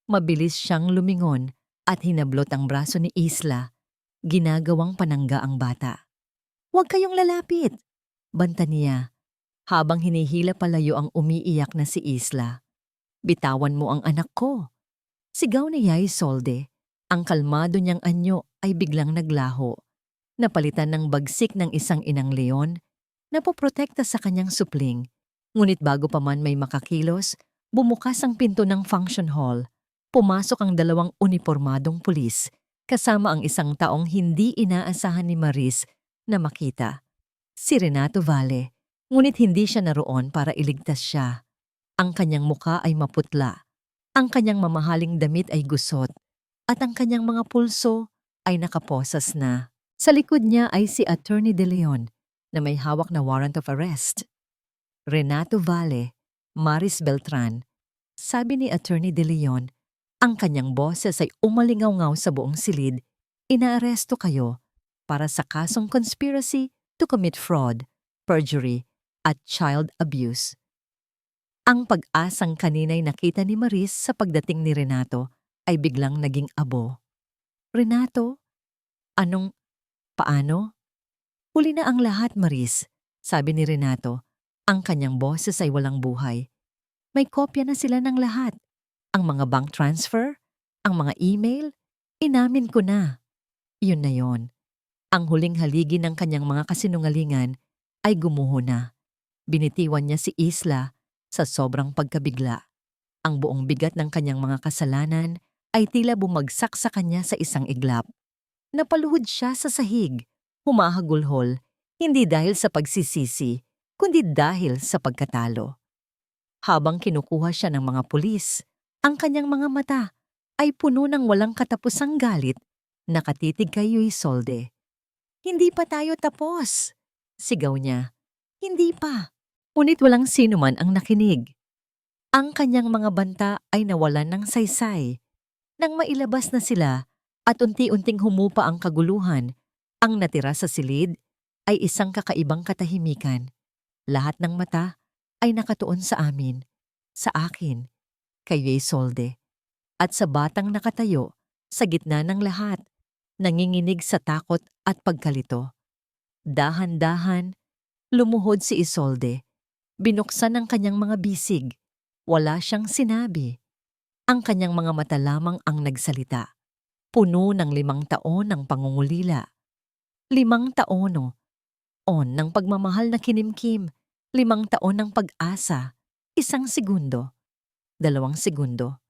Mabilis siyang lumingon at hinablot ang braso ni Isla, ginagawang panangga ang bata. "Huwag kayong lalapit!" banta niya, habang hinihila palayo ang umiiyak na si Isla. "Bitawan mo ang anak ko!" Sigaw ni Yay Solde. Ang kalmado niyang anyo ay biglang naglaho. Napalitan ng bagsik ng isang inang leon na poprotekta sa kanyang supling. Ngunit bago pa man may makakilos, bumukas ang pinto ng function hall. Pumasok ang dalawang unipormadong pulis, kasama ang isang taong hindi inaasahan ni Maris na makita. Si Renato Valle, ngunit hindi siya naroon para iligtas siya. Ang kanyang muka ay maputla, ang kanyang mamahaling damit ay gusot, at ang kanyang mga pulso ay nakaposas na. Sa likod niya ay si Attorney De Leon na may hawak na warrant of arrest. "Renato Valle, Maris Beltran," sabi ni Attorney De Leon. Ang kanyang boses ay umalingaw-ngaw sa buong silid. "Inaaresto kayo para sa kasong conspiracy to commit fraud, perjury, at child abuse." Ang pag-asang kanina'y nakita ni Maris sa pagdating ni Renato ay biglang naging abo. "Renato? Paano?" "Huli na ang lahat, Maris," sabi ni Renato. Ang kanyang boses ay walang buhay. "May kopya na sila ng lahat. Ang mga bank transfer, ang mga email, inamin ko na." Yun na yon. Ang huling haligi ng kanyang mga kasinungalingan ay gumuho na. Binitiwan niya si Isla sa sobrang pagkabigla. Ang buong bigat ng kanyang mga kasalanan ay tila bumagsak sa kanya sa isang iglap. Napaluhod siya sa sahig, humahagulhol, hindi dahil sa pagsisisi, kundi dahil sa pagkatalo. Habang kinukuha siya ng mga pulis, ang kanyang mga mata ay puno ng walang katapusang galit, nakatitig kay Yay Solde. "Hindi pa tayo tapos!" sigaw niya. "Hindi pa!" Ngunit walang sino man ang nakinig. Ang kanyang mga banta ay nawalan ng saysay. Nang mailabas na sila at unti-unting humupa ang kaguluhan, ang natira sa silid ay isang kakaibang katahimikan. Lahat ng mata ay nakatuon sa amin, sa akin, kay Yay Solde, at sa batang nakatayo sa gitna ng lahat, nanginginig sa takot at pagkalito. Dahan-dahan, lumuhod si Isolde. Binuksan ang kanyang mga bisig. Wala siyang sinabi. Ang kanyang mga mata lamang ang nagsalita. Puno ng 5 taon ng pangungulila. 5 taon ng pagmamahal na kinimkim. 5 taon ng pag-asa. 1 segundo. 2 segundo.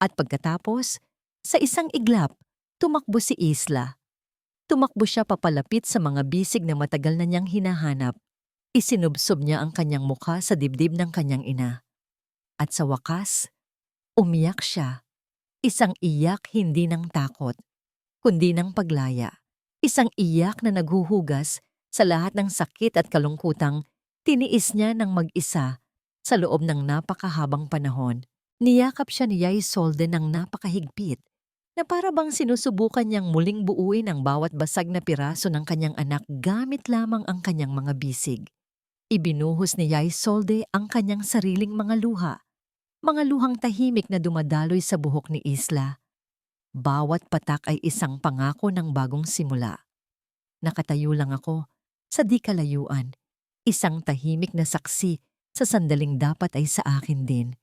At pagkatapos, sa isang iglap, tumakbo si Isla. Tumakbo siya papalapit sa mga bisig na matagal na niyang hinahanap. Isinubsob niya ang kanyang mukha sa dibdib ng kanyang ina. At sa wakas, umiyak siya. Isang iyak hindi ng takot, kundi ng paglaya. Isang iyak na naghuhugas sa lahat ng sakit at kalungkutang tiniis niya ng mag-isa sa loob ng napakahabang panahon. Niyakap siya ni Yay Solde ng napakahigpit, na para bang sinusubukan niyang muling buuin ang bawat basag na piraso ng kanyang anak gamit lamang ang kanyang mga bisig. Ibinuhos ni Yay Solde ang kanyang sariling mga luhang tahimik na dumadaloy sa buhok ni Isla. Bawat patak ay isang pangako ng bagong simula. Nakatayo lang ako sa di kalayuan, isang tahimik na saksi sa sandaling dapat ay sa akin din.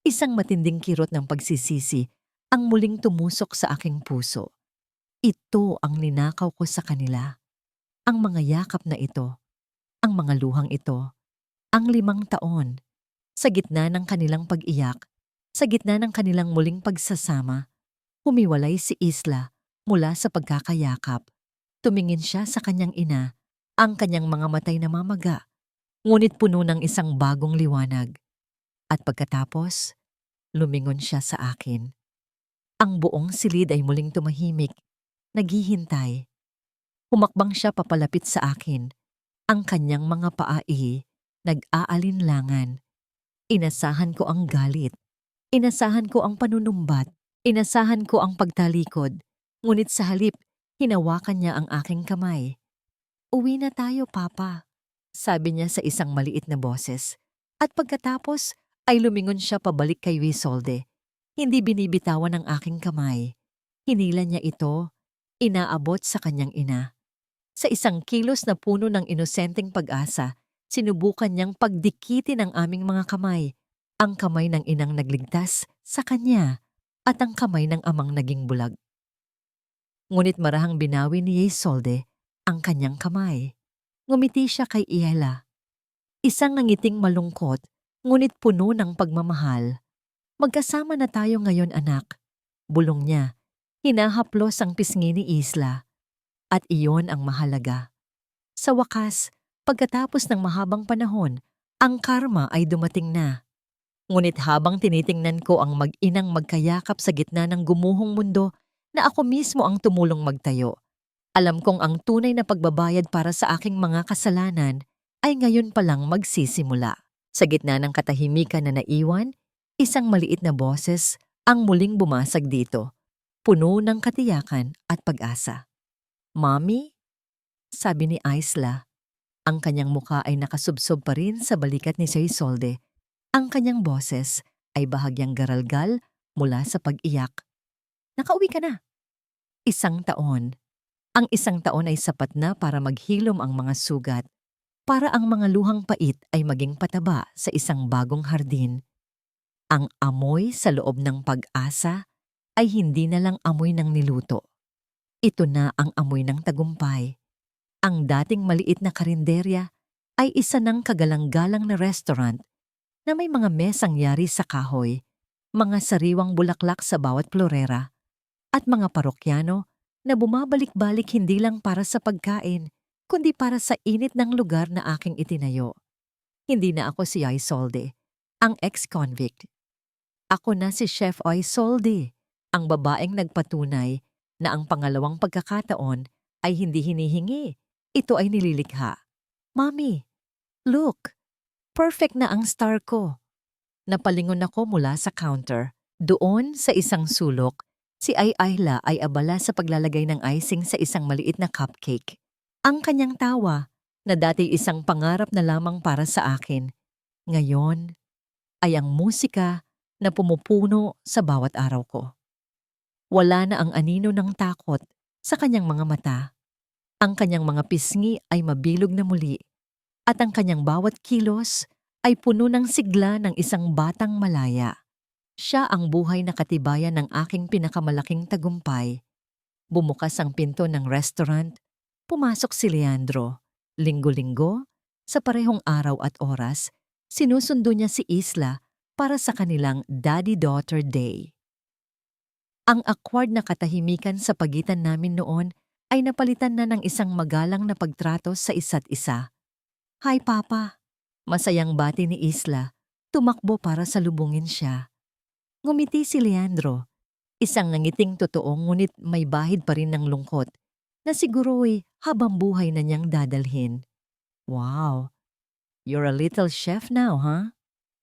Isang matinding kirot ng pagsisisi ang muling tumusok sa aking puso. Ito ang ninakaw ko sa kanila. Ang mga yakap na ito, ang mga luhang ito, ang 5 taon. Sa gitna ng kanilang pag-iyak, sa gitna ng kanilang muling pagsasama, Humiwalay si Isla mula sa pagkakayakap. Tumingin siya sa kanyang ina, ang kanyang mga matay namamaga, ngunit puno ng isang bagong liwanag. At pagkatapos, lumingon siya sa akin. Ang buong silid ay muling tumahimik, naghihintay. Humakbang siya papalapit sa akin. Ang kanyang mga paa nag-aalinlangan. Inasahan ko ang galit. Inasahan ko ang panunumbat. Inasahan ko ang pagtalikod. Ngunit sa halip, hinawakan niya ang aking kamay. "Uwi na tayo, Papa," sabi niya sa isang maliit na boses. At pagkatapos ay lumingon siya pabalik kay Isolde. Hindi binibitawan ang aking kamay. Hinila niya ito, inaabot sa kanyang ina. Sa isang kilos na puno ng inosenteng pag-asa, sinubukan niyang pagdikitin ang aming mga kamay. Ang kamay ng inang nagligtas sa kanya at ang kamay ng amang naging bulag. Ngunit marahang binawi ni Isolde ang kanyang kamay. Ngumiti siya kay Iela. Isang nangiting malungkot, ngunit puno ng pagmamahal. "Magkasama na tayo ngayon, anak," bulong niya. Hinahaplos ang pisngi ni Isla. At iyon ang mahalaga. Sa wakas, pagkatapos ng mahabang panahon, ang karma ay dumating na. Ngunit habang tinitingnan ko ang mag-inang magkayakap sa gitna ng gumuhong mundo na ako mismo ang tumulong magtayo, alam kong ang tunay na pagbabayad para sa aking mga kasalanan ay ngayon palang magsisimula. Sa gitna ng katahimikan na naiwan, isang maliit na boses ang muling bumasag dito, puno ng katiyakan at pag-asa. "Mommy?" sabi ni Isla. Ang kanyang mukha ay nakasubsob pa rin sa balikat ni Isolde. Ang kanyang boses ay bahagyang garalgal mula sa pag-iyak. "Nakauwi ka na." 1 taon. Ang 1 taon ay sapat na para maghilom ang mga sugat, para ang mga luhang pait ay maging pataba sa isang bagong hardin. Ang amoy sa loob ng pag-asa ay hindi na lang amoy ng niluto. Ito na ang amoy ng tagumpay. Ang dating maliit na karinderya ay isa ng kagalang-galang na restaurant na may mga mesang yari sa kahoy, mga sariwang bulaklak sa bawat florera, at mga parokyano na bumabalik-balik hindi lang para sa pagkain, kundi para sa init ng lugar na aking itinayo. Hindi na ako si Isolde, ang ex-convict. Ako na si Chef Isolde, ang babaeng nagpatunay na ang pangalawang pagkakataon ay hindi hinihingi, ito ay nililikha. "Mommy, look, perfect na ang star ko." Napalingon ako mula sa counter. Doon sa isang sulok, si Ayla ay abala sa paglalagay ng icing sa isang maliit na cupcake. Ang kanyang tawa, na dati isang pangarap na lamang para sa akin, ngayon ay ang musika na pumupuno sa bawat araw ko. Wala na ang anino ng takot sa kanyang mga mata. Ang kanyang mga pisngi ay mabilog na muli, at ang kanyang bawat kilos ay puno ng sigla ng isang batang malaya. Siya ang buhay na katibayan ng aking pinakamalaking tagumpay. Bumukas ang pinto ng restaurant, pumasok si Leandro. Linggo-linggo, sa parehong araw at oras, sinusundo niya si Isla para sa kanilang Daddy-Daughter Day. Ang awkward na katahimikan sa pagitan namin noon ay napalitan na ng isang magalang na pagtrato sa isa't isa. "Hi, Papa." Masayang bati ni Isla, tumakbo para salubungin siya. Ngumiti si Leandro, isang nangiting totoo ngunit may bahid pa rin ng lungkot na siguro'y habang buhay na niyang dadalhin. "Wow, you're a little chef now, huh?"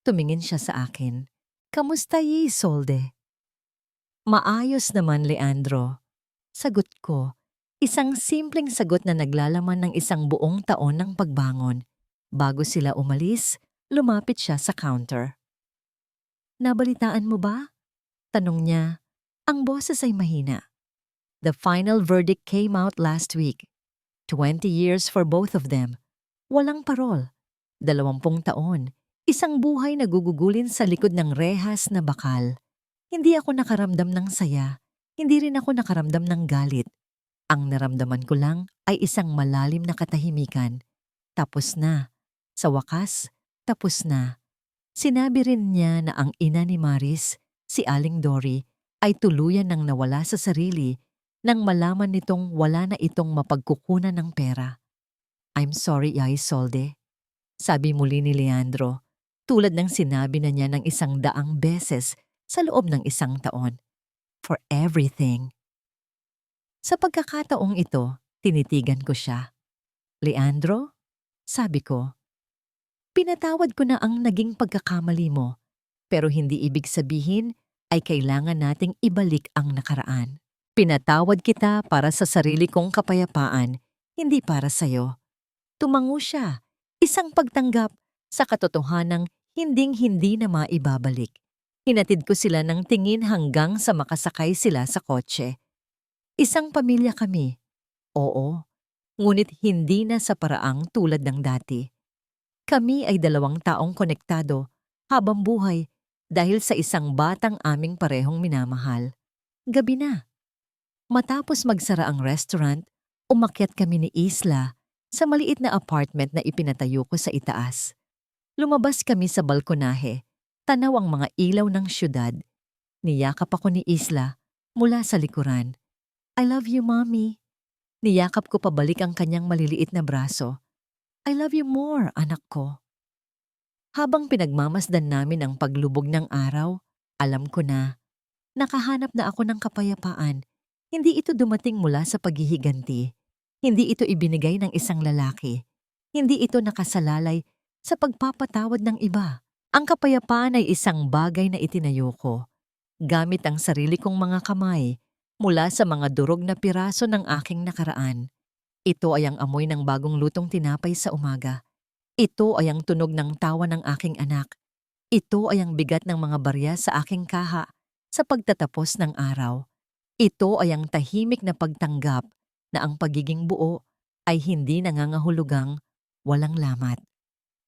Tumingin siya sa akin. "Kamusta, Isolde?" "Maayos naman, Leandro." Sagot ko, isang simpleng sagot na naglalaman ng isang buong taon ng pagbangon. Bago sila umalis, lumapit siya sa counter. "Nabalitaan mo ba?" tanong niya. Ang boses ay mahina. "The final verdict came out last week. 20 years for both of them. Walang parol. 20 taon. Isang buhay na gugugulin sa likod ng rehas na bakal. Hindi ako nakaramdam ng saya. Hindi rin ako nakaramdam ng galit. Ang naramdaman ko lang ay isang malalim na katahimikan. Tapos na. Sa wakas, tapos na." Sinabi rin niya na ang ina ni Maris, si Aling Dory, ay tuluyan ng nawala sa sarili nang malaman nitong wala na itong mapagkukunan ng pera. I'm sorry, Isolde, sabi muli ni Leandro, tulad ng sinabi na niya ng 100 beses sa loob ng 1 taon. For everything. Sa pagkakataong ito, tinitigan ko siya. Leandro, sabi ko, pinatawad ko na ang naging pagkakamali mo, pero hindi ibig sabihin ay kailangan nating ibalik ang nakaraan. Pinatawad kita para sa sarili kong kapayapaan, hindi para sa'yo. Tumango siya, isang pagtanggap sa katotohanang hinding-hindi na maibabalik. Hinatid ko sila ng tingin hanggang sa makasakay sila sa kotse. Isang pamilya kami. Oo, ngunit hindi na sa paraang tulad ng dati. Kami ay 2 taong konektado habang buhay dahil sa isang batang aming parehong minamahal. Gabi na. Matapos magsara ang restaurant, umakyat kami ni Isla sa maliit na apartment na ipinatayo ko sa itaas. Lumabas kami sa balkonahe, tanaw ang mga ilaw ng syudad. Niyakap ako ni Isla mula sa likuran. I love you, Mommy. Niyakap ko pabalik ang kanyang maliliit na braso. I love you more, anak ko. Habang pinagmamasdan namin ang paglubog ng araw, alam ko na, nakahanap na ako ng kapayapaan. Hindi ito dumating mula sa paghihiganti. Hindi ito ibinigay ng isang lalaki. Hindi ito nakasalalay sa pagpapatawad ng iba. Ang kapayapaan ay isang bagay na itinayo ko, gamit ang sarili kong mga kamay, mula sa mga durog na piraso ng aking nakaraan. Ito ay ang amoy ng bagong lutong tinapay sa umaga. Ito ay ang tunog ng tawa ng aking anak. Ito ay ang bigat ng mga barya sa aking kaha sa pagtatapos ng araw. Ito ay ang tahimik na pagtanggap na ang pagiging buo ay hindi nangangahulugang walang lamat.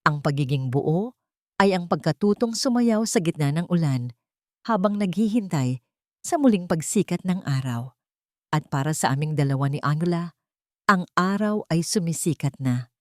Ang pagiging buo ay ang pagkatutong sumayaw sa gitna ng ulan habang naghihintay sa muling pagsikat ng araw. At para sa aming dalawa ni Angela, ang araw ay sumisikat na.